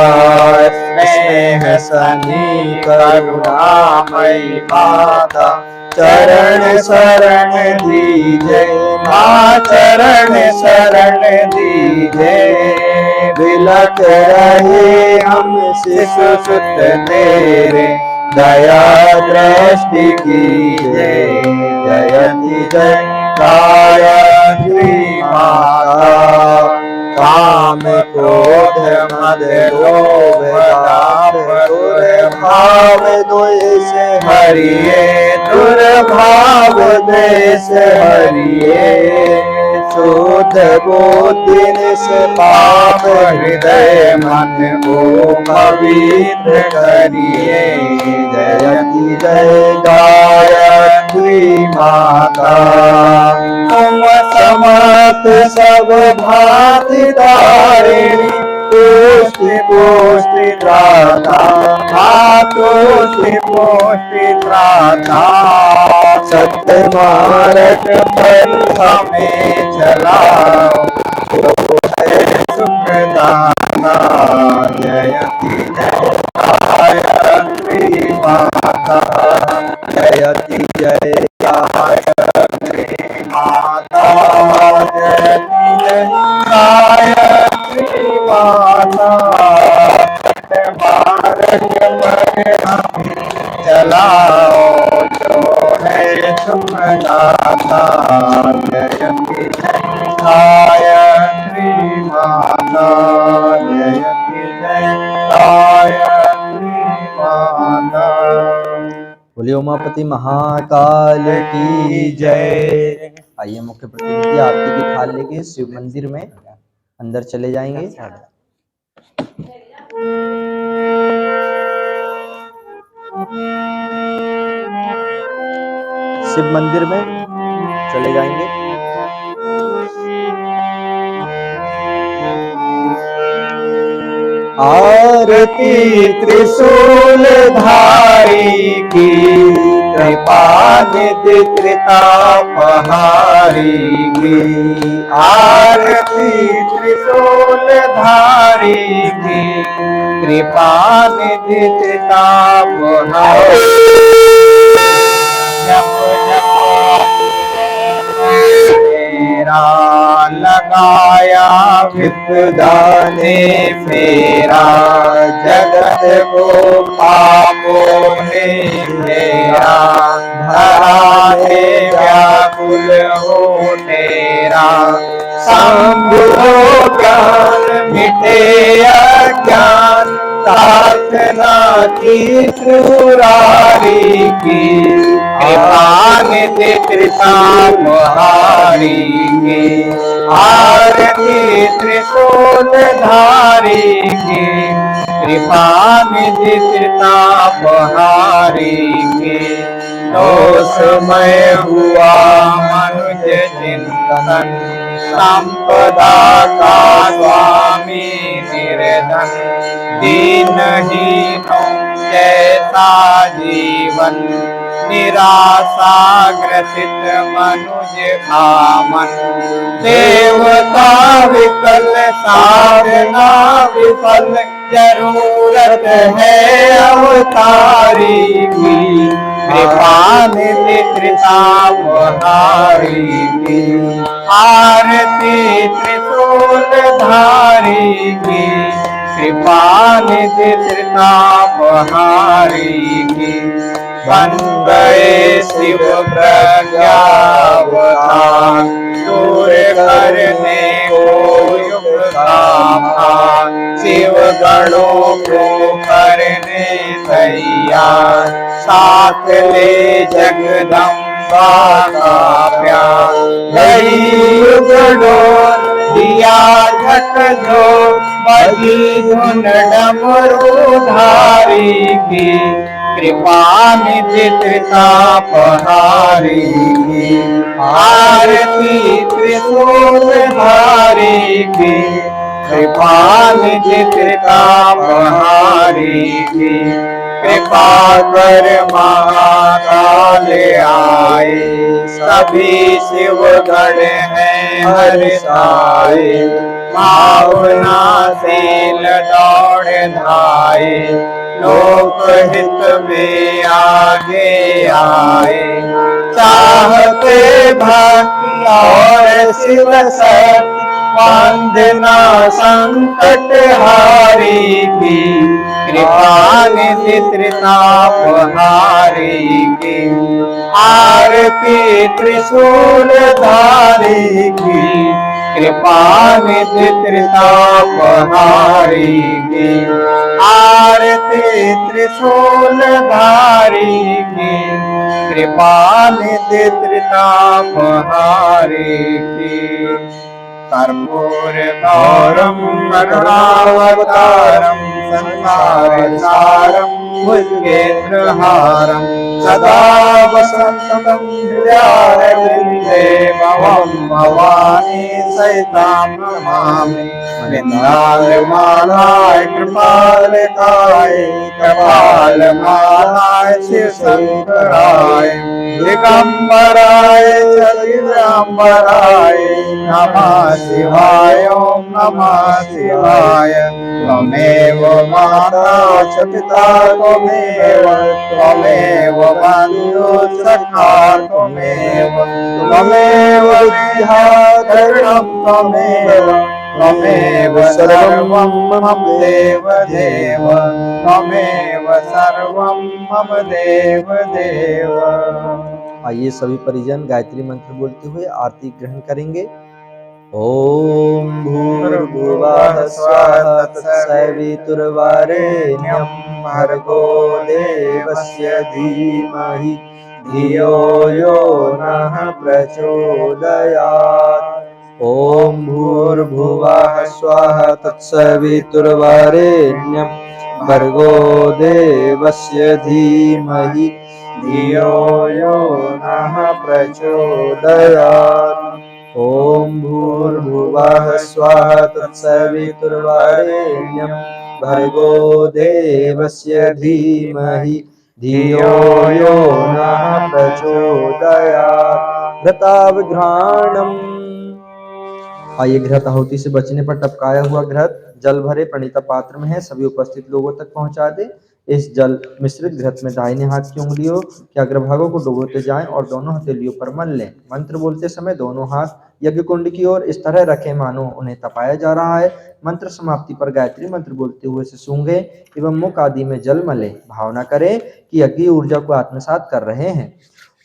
स्नेह सनी करुणामयी माता चरण शरण दीजे माँ चरण शरण दीजे बिलख रहे हम शिशु सुत तेरे दया दृष्टि कीजे जयति जय गायत्री माता काम क्रोध मद लोभ दुर्भाव द्वेष हरिये दुर्भाव द्वेष हरिये शुद्ध बुद्धि निष्पाप हृदय मन को पवित्र करिए जयति जय गायत्री माता तुम समर्थ सब भांति तारिणी पुष्टि पुष्टि त्राता तुष्टि पुष्टि त्राता सत्य मार्ग पर हमें चलाओ सुखदाता जयति जय गायत्री माता जयति जय गायत्री माता जयति जय गायत्री माता मार्ग में हमें चलाओ जो है सुखदाता जयति जय गायत्री माता जयति जय गायत्री माता। बोलिए उमापति महाकाल की जय। आइए मुख्य प्रतिनिधि आरती की थाल लेके शिव मंदिर में अंदर चले जाएंगे। शिव मंदिर में चले जाएंगे। आरती त्रिशूल धारी की कृपा निधि त्रितापहारी की आरती त्रिशूल धारी की कृपा निधि त्रितापहारी जप जप तेरा लगाया विपदा ने मेरा जगत को पापों ने मेरा धरा है व्याकुल हो तेरा संभो ज्ञान मिटे अज्ञान प्रार्थना की त्रिपुरारी की कृपा निधि त्रितापहारी की आरती त्रिशूल धारी की कृपा निधि त्रितापहारी की दोषमय हुआ मनुज चिंतन संपदा का स्वामी निर्धन दीनहीनों जैसा जीवन निराशा ग्रसित मनुज भामन देवता विकल साधना विफल जरूरत है अवतारी की कृपा निधि त्रितापहारी की आरती त्रिशूल धारी की कृपा निधि त्रितापहारी की बन गए शिव प्रज्ञावतार दूर करने को युग कामना शिव गणों को करने तैयार साथ ले जगदम्बा का प्यार गई युग डोर दिया झट जो बजी धुन डमरू धारी की, कृपा निधि त्रितापहारी की, आरती त्रिशूल धारी की, कृपा निधि त्रितापहारी की, कृपा कर महाकाल आए, सभी शिव गण हैं हर्षाए, भावना शील दौड़ धाये, लोक हित में आगे आए, चाहते भक्ति और शिव शक्ति, वंदना संकट हारी की, कृपा निधि त्रितापहारी की, आरती त्रिशूल धारी की, कृपा निधि त्रितापहारी की, आरती त्रिशूल धारी की, कृपा निधि त्रितापहारी की, कर्पूर गौरम करुणावतारम संसार सारम भुजगेन्द्रहारम सदा वसंतम हृदयारविंदे भवम भवानी सहितां नमामि, वृंदावनमालाय कृपालकाय, कृपालमालाय शिव शंकराय, दिगंबराय दिगंबराय, नमः शिवाय ओम नमः शिवाय। त्वमेव माता च पिता त्वमेव, त्वमेव बन्धु सखा त्वमेव, त्वमेव विद्याधरणं त्वमेव, त्वमेव सर्वं मम देव देव, त्वमेव सर्वं मम देव देव। आइए सभी परिजन गायत्री मंत्र बोलते हुए आरती ग्रहण करेंगे। ओम भूर्भुवः स्वः तत्सवितुर्वरेण्यं भर्गो देवस्य धीमहि धियो यो नः प्रचोदयात्। ओम भूर्भुवः स्वः तत्सवितुर्वरेण्यं भर्गो देवस्य धीमहि धियो यो नः प्रचोदयात्। ओम भूर्भुवः स्वः तत्सवितुर्वरेण्यं भर्गो देवस्य धीमहि धियो यो नः प्रचोदयात्। घृतावघ्राणम्। आइए घृत आहुति से बचने पर टपकाया हुआ घृत जल भरे प्रणीता पात्र में है, सभी उपस्थित लोगों तक पहुंचा दे। इस जल मिश्रित घृत में दाहिने हाथ की उंगलियों के अग्रभागों को डुबोते जाएं और दोनों हथेलियों पर मल लें। मंत्र बोलते समय दोनों हाथ यज्ञ कुंड की ओर इस तरह रखें मानो उन्हें तपाया जा रहा है। मंत्र समाप्ति पर गायत्री मंत्र बोलते हुए से सूंघे एवं मुख आदि में जल मले। भावना करें कि यज्ञ ऊर्जा को आत्मसात कर रहे हैं।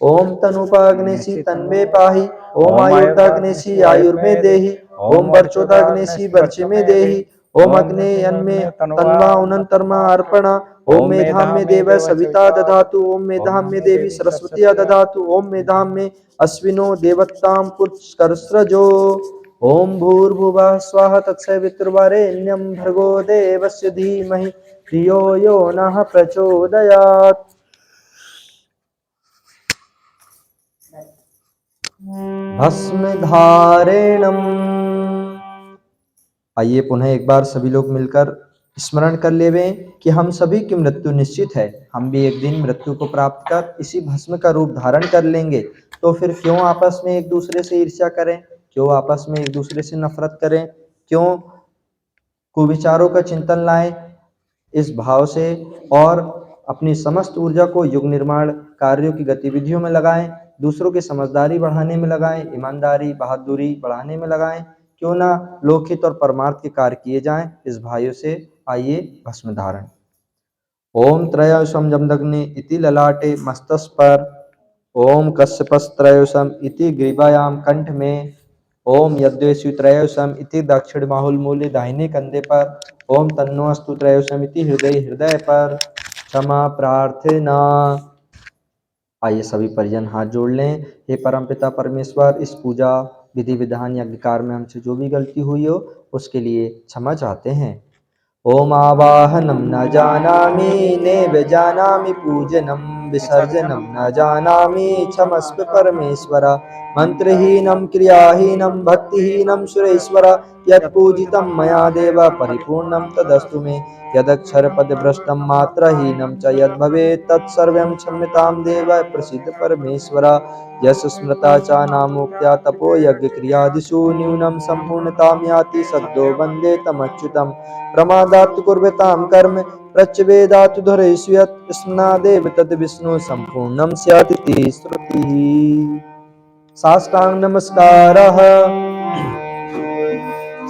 ओम तनुपाग्नेसी तन्मे पाहि, ओम आयुर्दाग्नेसी आयुर्मे देहि, ओम वर्चोदाग्नेसी वर्चे में देहि, ओम अग्ने अन्मे तन्वा उनंतर्मा अर्पणा, ओम मेधाम्ये देव सविता दधातु, ओम मेधाम्ये देवी सरस्वती दधातु, ओम मेधाम्ये अश्विनो देवतां पुष्करस्रजो। ओम भूर्भुवः स्वः तत्सवितुर्वरेण्यं भर्गो देवस्य धीमहि धियो यो नः प्रचोदयात्। भस्म धारेणम। आइए पुनः एक बार सभी लोग मिलकर स्मरण कर लेवें कि हम सभी की मृत्यु निश्चित है। हम भी एक दिन मृत्यु को प्राप्त कर इसी भस्म का रूप धारण कर लेंगे। तो फिर क्यों आपस में एक दूसरे से ईर्ष्या करें, क्यों आपस में एक दूसरे से नफरत करें, क्यों कुविचारों का चिंतन लाएं। इस भाव से और अपनी समस्त ऊर्जा को युग निर्माण कार्यों की गतिविधियों में लगाएं, दूसरों की समझदारी बढ़ाने में लगाएं, ईमानदारी बहादुरी बढ़ाने में लगाएं। क्यों ना लोकहित और परमार्थ के कार्य किए जाएं। इस भाइयों से आइए भस्म धारण। ओम त्रयोसम जमदग्नि इति ललाटे मस्तस्पर, ओम कश्यपस्त्रयोसम इति ग्रीवायाम कंठ में, ओम यद्वेषु त्रयोसम इति दक्षिण बाहुल मूल्य दाहिने कंधे पर, ओम तन्नोस्तु त्रयोसम इति हृदय पर। क्षमा प्रार्थना। आइए सभी परिजन हाथ जोड़ लें। हे परमपिता परमेश्वर, इस पूजा विधि विधान यज्ञ कार्य में हमसे जो भी गलती हुई हो उसके लिए क्षमा चाहते हैं। ओम आवाहनम न जानामि नैव जानामि पूजनम विसर्जनम न जानामि क्षमस्व परमेश्वर। मंत्रहीनम क्रियाहीनम भक्तिहीनम सुरेश्वर। यत्पूजितं मया देव परिपूर्णं तदस्तु मे। यदक्षरपदभ्रष्टं मात्रहीनं च यद्भवेत् तत्सर्वं क्षम्यतां देव प्रसीद परमेश्वर। यस्य स्मृता च नामोक्त्या तपो यज्ञक्रियादिषु न्यूनं सम्पूर्णतां याति सद्यो वन्दे तमच्युतं। प्रमादात् कुर्वतां कर्म प्रत्यवेदात् धरेषु यत् स्मृणादेव तद् विष्णु सम्पूर्णं स्यात् इति श्रुतिः। साष्टांग नमस्कारः।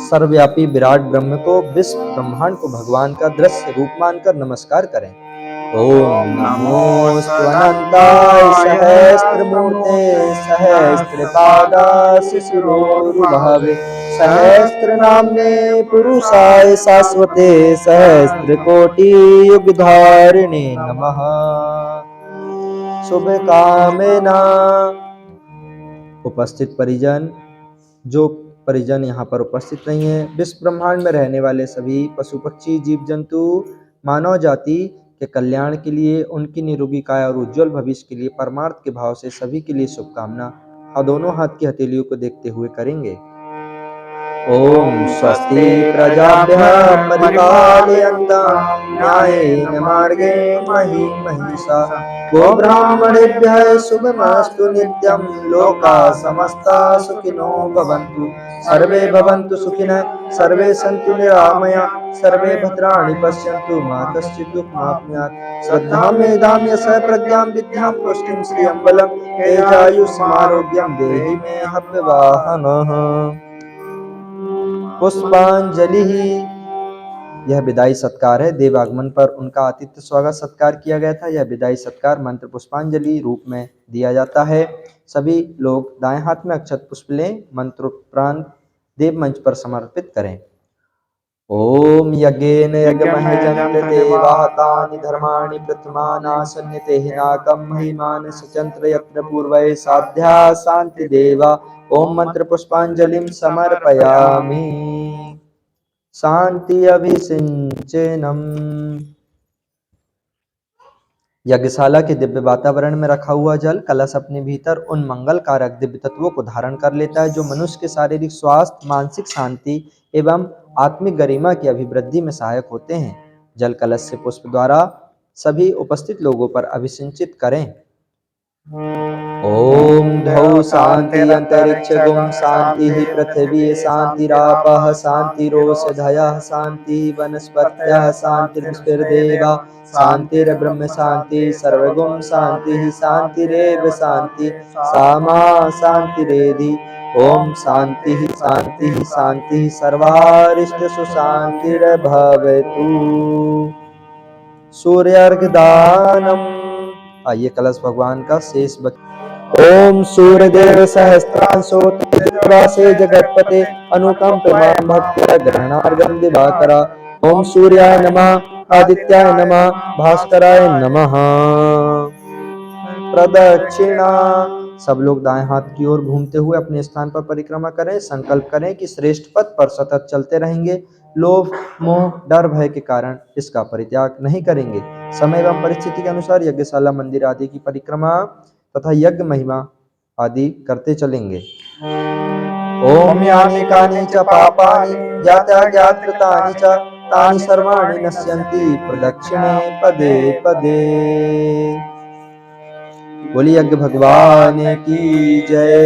सर्वव्यापी विराट ब्रह्म को, विश्व ब्रह्मांड को भगवान का दृश्य रूप मानकर नमस्कार करें। ओम नमोस्तु अनंताय सहस्त्रमूर्ते सहस्त्रपादाय शिरोरुभवे सहस्त्रनाम्ने पुरुषाय शाश्वते सहस्त्रकोटि युगधारिणे नमः। शुभ कामना। उपस्थित परिजन, जो परिजन यहाँ पर उपस्थित नहीं है, विश्व ब्रह्मांड में रहने वाले सभी पशु पक्षी जीव जंतु मानव जाति के कल्याण के लिए, उनकी निरोगी काया और उज्जवल भविष्य के लिए परमार्थ के भाव से सभी के लिए शुभकामना दोनों हाथ की हथेलियों को देखते हुए करेंगे। ओम स्वस्ति प्रजाभ्यः परिपालयन्तां न्यायेन मार्गेण महीं महिषाः गोब्राह्मणेभ्यः शुभमस्तु नित्यं। लोकाः समस्ताः सुखिनो भवन्तु। सर्वे भवन्तु सुखिनः सर्वे सन्तु निरामयाः सर्वे भद्राणि पश्यन्तु मा कश्चित् दुःखमाप्नुयात्। श्रद्धां मेधां यशः प्रज्ञां विद्यां पुष्टिं श्रियं बलं तेजायुष्मारोग्यं देहि मे हव्यवाहनः। पुष्पांजलि। यह विदाई सत्कार है। देवागमन पर उनका आतिथ्य स्वागत सत्कार किया गया था। यह विदाई सत्कार मंत्र पुष्पांजलि रूप में दिया जाता है। सभी लोग दाएं हाथ में अक्षत पुष्प लें, मंत्रोपरांत देव मंच पर समर्पित करें। ओम यज्ञेन यज्ञमह जन्त देवाः तानि धर्माणि प्रथमानासन्यते नाकं महिमान सचंत्र यत्र पूर्वये साध्या शांति देवा। ओम मंत्र पुष्पांजलिं समर्पयामि। शांति अभिषिंचनम। यज्ञशाला के दिव्य वातावरण में रखा हुआ जल कलश अपने भीतर उन मंगल कारक दिव्य तत्वों को धारण कर लेता है जो मनुष्य के शारीरिक स्वास्थ्य, मानसिक शांति एवं आत्मिक गरिमा की अभिवृद्धि में सहायक होते हैं। जल कलश से पुष्प द्वारा सभी उपस्थित लोगों पर अभिसिंचित करें। ओम धौ शांति अंतरिक्ष गुम शांति पृथ्वी शांतिरापः शांतिरोषधयः शांति वनस्पतयः शांतिर्विश्वदेवा शांतिर्ब्रह्म शांति सर्वगुण शांति शांतिरेव शांति सामा शांतिरेधि। ओम शांति शांति शांति सर्वारिष्ट सुशांतिर्भवतु। सूर्यार्घदानम। आइए कलश भगवान का शेष ओम सूर्यदेव सहस्त्रांशो तेजोराशे जगत्पते अनुकंपमां भक्त्या ग्रहणार्घं दिवाकरा। ओम सूर्याय नमः आदित्याय नमः भास्कराय नमः। प्रदक्षिणा। सब लोग दाएं हाथ की ओर घूमते हुए अपने स्थान पर परिक्रमा करें। संकल्प करें कि श्रेष्ठ पथ पर सतत चलते रहेंगे। लोभ, मोह, डर, भय के कारण इसका परित्याग नहीं करेंगे। समय एवं परिस्थिति के अनुसार यज्ञशाला, मंदिर आदि की परिक्रमा तथा यज्ञ महिमा आदि करते चलेंगे। ओम यानि कानि च पापानि ज्ञाताज्ञातकृतानि च तानि सर्वाणि नश्यन्ति प्रदक्षिणे पदे पदे। बोली यज्ञ भगवान की जय।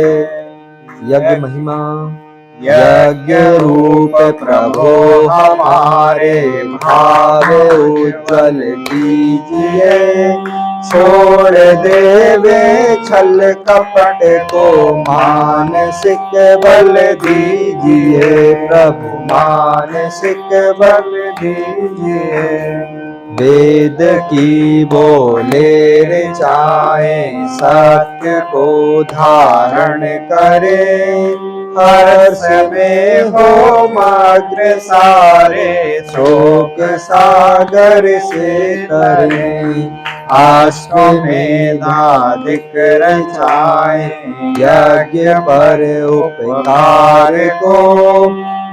यज्ञ महिमा। यज्ञ रूप प्रभो हमारे भाव उज्जवल कीजिए। छोड़ देवे छल कपट को मानसिक बल दीजिए। प्रभु मानसिक बल दीजिए। वेद की बोले ऋचाएं सत्य को धारण करे। हर समय हो मग्न सारे शोक सागर से तरे। अश्वमेधाधिक रचाए, यज्ञ पर उपकार को,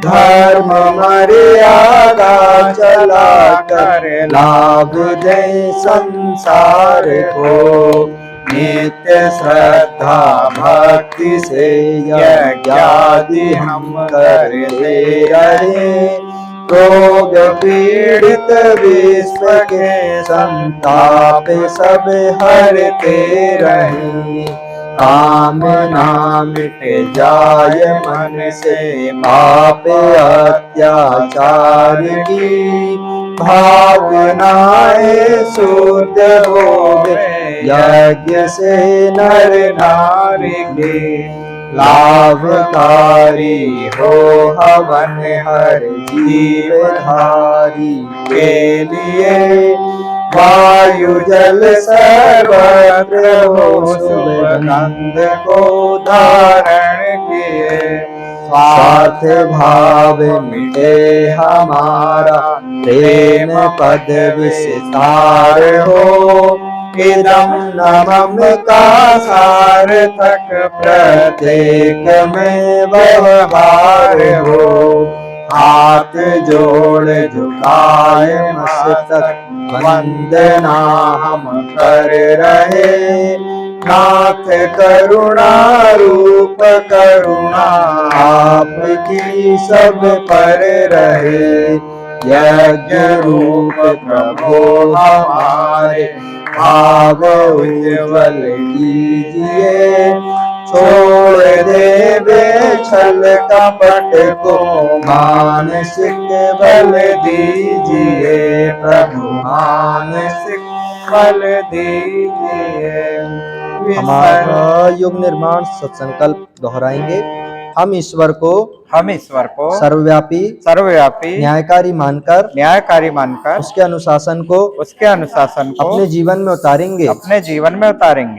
धर्म मर्यादा चला कर लाभ दे संसार को। नित्य श्रद्धा भक्ति से यज्ञादि हम करते रहे, रोग पीड़ित विश्व के संताप सब हरते रहे। कामना मिट जाय मन से पाप अत्याचार की, भावनाएं शुद्ध होवे यज्ञ से नर नारी के। लाभकारी हो हवन हर जीवधारी के लिए, वायु जल सर्वत्र हो सुगंध को धारण किए। स्वार्थ भाव मिटे हमारा, प्रेम पद विस्तार हो। इदं नमम का सार्थक प्रत्येक में व्यवहार हो। हाथ जोड़ झुकाए मस्तक वंदना हम कर रहे, नाथ करुणा रूप करुणा आपकी सब पर रहे। यज्ञ रूप प्रभु हमारे भाव उज्ज्वल कीजिए, छोड़ देवे छल कपट को मानसिक बल दीजिए। प्रभु मानसिक बल दीजिए। हमारा योग निर्माण सत्संकल्प दोहराएंगे। हम ईश्वर को सर्वव्यापी न्यायकारी मानकर उसके अनुशासन को अपने जीवन में उतारेंगे।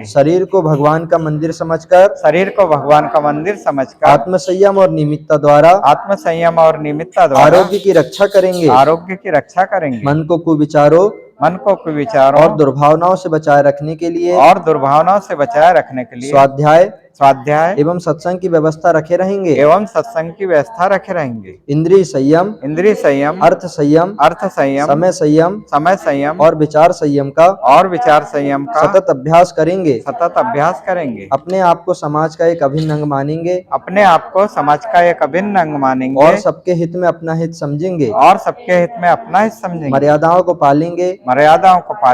शरीर को भगवान का मंदिर समझकर आत्मसंयम और निमित्ता द्वारा आरोग्य की रक्षा करेंगे। मन को कुविचारों और दुर्भावनाओं से बचाए रखने के लिए स्वाध्याय एवं सत्संग की व्यवस्था रखे रहेंगे। इंद्रिय संयम, अर्थ संयम, समय संयम और विचार संयम का सतत अभ्यास करेंगे। अपने आप को समाज का एक अभिन्न अंग मानेंगे और सबके हित में अपना हित समझेंगे। मर्यादाओं को पालेंगे,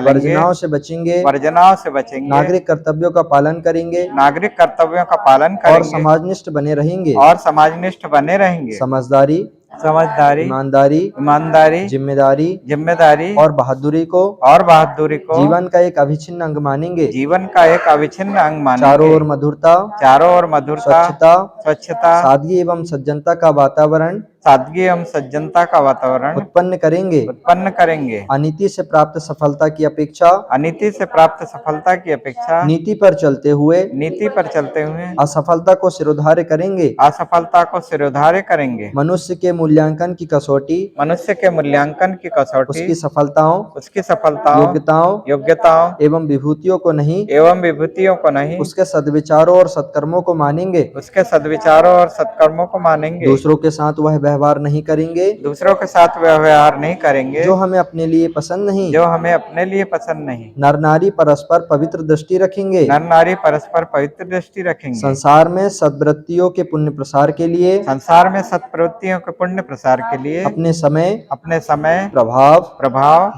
वर्जनाओं से बचेंगे, नागरिक कर्तव्यों का पालन करेंगे और समाजनिष्ठ बने रहेंगे। समझदारी, ईमानदारी, जिम्मेदारी और बहादुरी को जीवन का एक अविच्छिन्न अंग मानेंगे। चारों ओर मधुरता, स्वच्छता, सादगी एवं सज्जनता का वातावरण उत्पन्न करेंगे। अनीति से प्राप्त सफलता की अपेक्षा नीति पर चलते हुए असफलता को सिरोधार्य करेंगे। मनुष्य के मूल्यांकन की कसौटी उसकी सफलताओं, योग्यताओं एवं विभूतियों को नहीं उसके सद्विचारों और सत्कर्मों को मानेंगे। दूसरों के साथ वह व्यवहार नहीं करेंगे जो हमें अपने लिए पसंद नहीं। नर नारी परस्पर पवित्र दृष्टि रखेंगे। संसार में सद्वृत्तियों के पुण्य प्रसार के लिए अपने समय, प्रभाव,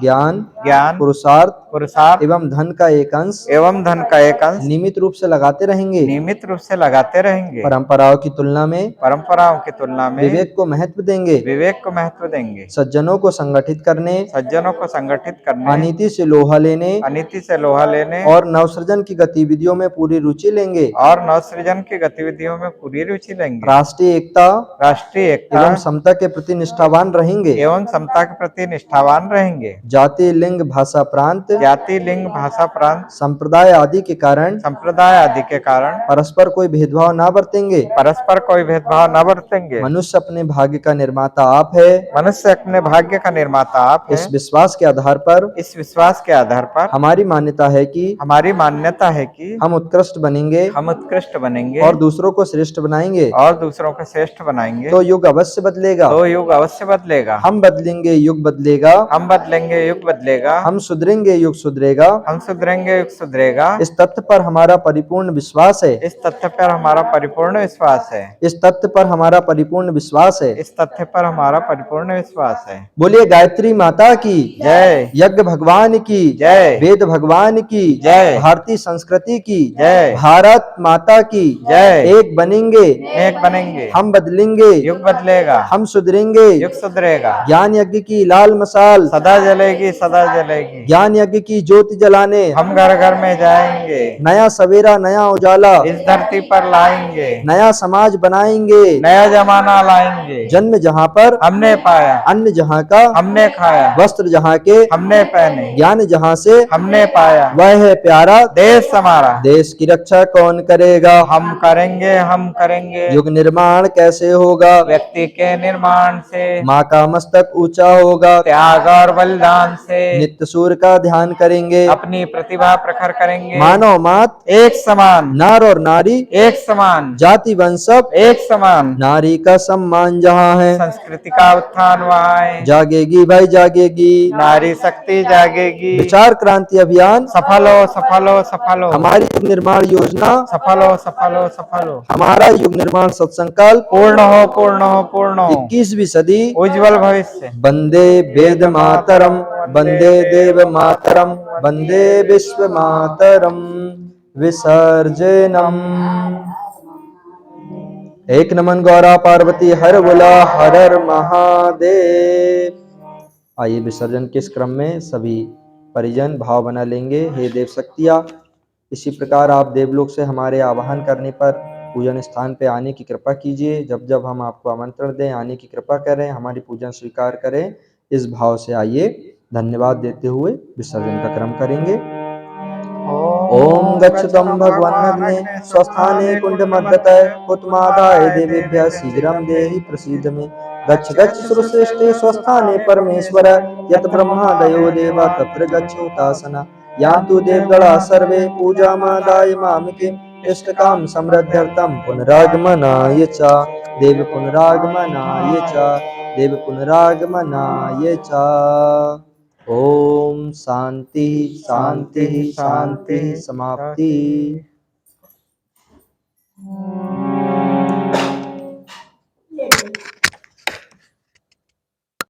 ज्ञान, पुरुषार्थ एवं धन का एक अंश नियमित रूप से लगाते रहेंगे। परंपराओं की तुलना में विवेक को महत्व देंगे। सज्जनों को संगठित करने, अनीति से लोहा लेने और नवसृजन की गतिविधियों में पूरी रुचि लेंगे। राष्ट्रीय एकता एवं समता के प्रति निष्ठावान रहेंगे। जाति, लिंग, भाषा, प्रांत, संप्रदाय आदि के कारण परस्पर कोई भेदभाव न बरतेंगे। मनुष्य अपने भाग्य भाग्य का निर्माता आप है। मनुष्य अपने भाग्य का निर्माता आप है। इस विश्वास के आधार पर, इस विश्वास के आधार पर हमारी मान्यता है कि हमारी मान्यता है कि हम उत्कृष्ट बनेंगे हम उत्कृष्ट बनेंगे और दूसरों को श्रेष्ठ बनाएंगे। और दूसरों को श्रेष्ठ बनाएंगे। तो युग अवश्य बदलेगा। तो युग अवश्य बदलेगा। हम बदलेंगे, युग बदलेगा। हम बदलेंगे, युग बदलेगा। हम सुधरेंगे, युग सुधरेगा। हम सुधरेंगे, युग सुधरेगा। इस तथ्य पर हमारा परिपूर्ण विश्वास है। इस तथ्य पर हमारा परिपूर्ण विश्वास है। इस तथ्य पर हमारा परिपूर्ण विश्वास है। इस तथ्य पर हमारा परिपूर्ण विश्वास है। बोलिए गायत्री माता की जय, यज्ञ भगवान की जय, वेद भगवान की जय, भारतीय संस्कृति की जय, भारत माता की जय। एक बनेंगे, एक बनेंगे, हम बदलेंगे, युग बदलेगा। हम सुधरेंगे, युग सुधरेगा। ज्ञान यज्ञ की लाल मसाल सदा जलेगी, सदा जलेगी। ज्ञान यज्ञ की ज्योति जलाने हम घर घर में जाएंगे। नया सवेरा, नया उजाला इस धरती पर लाएंगे। नया समाज बनाएंगे। नया जमाना लाएंगे। जन्म जहाँ पर हमने पाया, अन्न जहाँ का हमने खाया। वस्त्र जहाँ के हमने पहने, ज्ञान जहाँ से हमने पाया। वह है प्यारा देश हमारा, देश की रक्षा कौन करेगा। हम करेंगे, हम करेंगे। युग निर्माण कैसे होगा, व्यक्ति के निर्माण से, माँ का मस्तक ऊंचा होगा। त्याग और बलिदान से, नित्य सूर्य का ध्यान करेंगे। अपनी प्रतिभा प्रखर करेंगे। मानव मात एक समान, नर और नारी एक समान, जाति वंश सब एक समान। नारी का सम्मान जहाँ है, संस्कृति का उत्थान वहाँ है। जागेगी भाई जागेगी। नारी शक्ति जागेगी। विचार क्रांति अभियान सफल हो, सफल हो, सफल हो। हमारी युग निर्माण योजना सफल हो, सफल हो, सफल हो। हमारा युग निर्माण सत्संकल्प पूर्ण हो, पूर्ण हो, पूर्ण हो। 21वीं सदी उज्जवल भविष्य। वंदे वेद मातरम, वंदे देव मातरम, वंदे विश्व मातरम। विसर्जनम। एक नमन गौरा पार्वती हर बोला हर हर महादेव। आइए विसर्जन के इस क्रम में सभी परिजन भाव बना लेंगे। हे देव शक्तियाँ, इसी प्रकार आप देवलोक से हमारे आवाहन करने पर पूजन स्थान पे आने की कृपा कीजिए। जब जब हम आपको आमंत्रण दें, आने की कृपा करें, हमारी पूजन स्वीकार करें, इस भाव से आइए धन्यवाद देते हुए विसर्जन का क्रम करेंगे। ओम गच्छतं भगवन्नग्ने स्वस्थाने कुण्डमद्गतः उत्तमादाय देवेभ्यः शीघ्रं देहि प्रसीद मे। गच्छ गच्छ सुरश्रेष्ठे स्वस्थाने परमेश्वर यत् ब्रह्मादयो देवा तत्र गच्छ उपासना। यान्तु देवगणा सर्वे पूजामादाय मामके इष्टकाम समृद्ध्यर्थं पुनरागमनाय च देव पुनरागमनाय च देव पुनरागमनाय च। ओम शांति शांति शांति समाप्ति।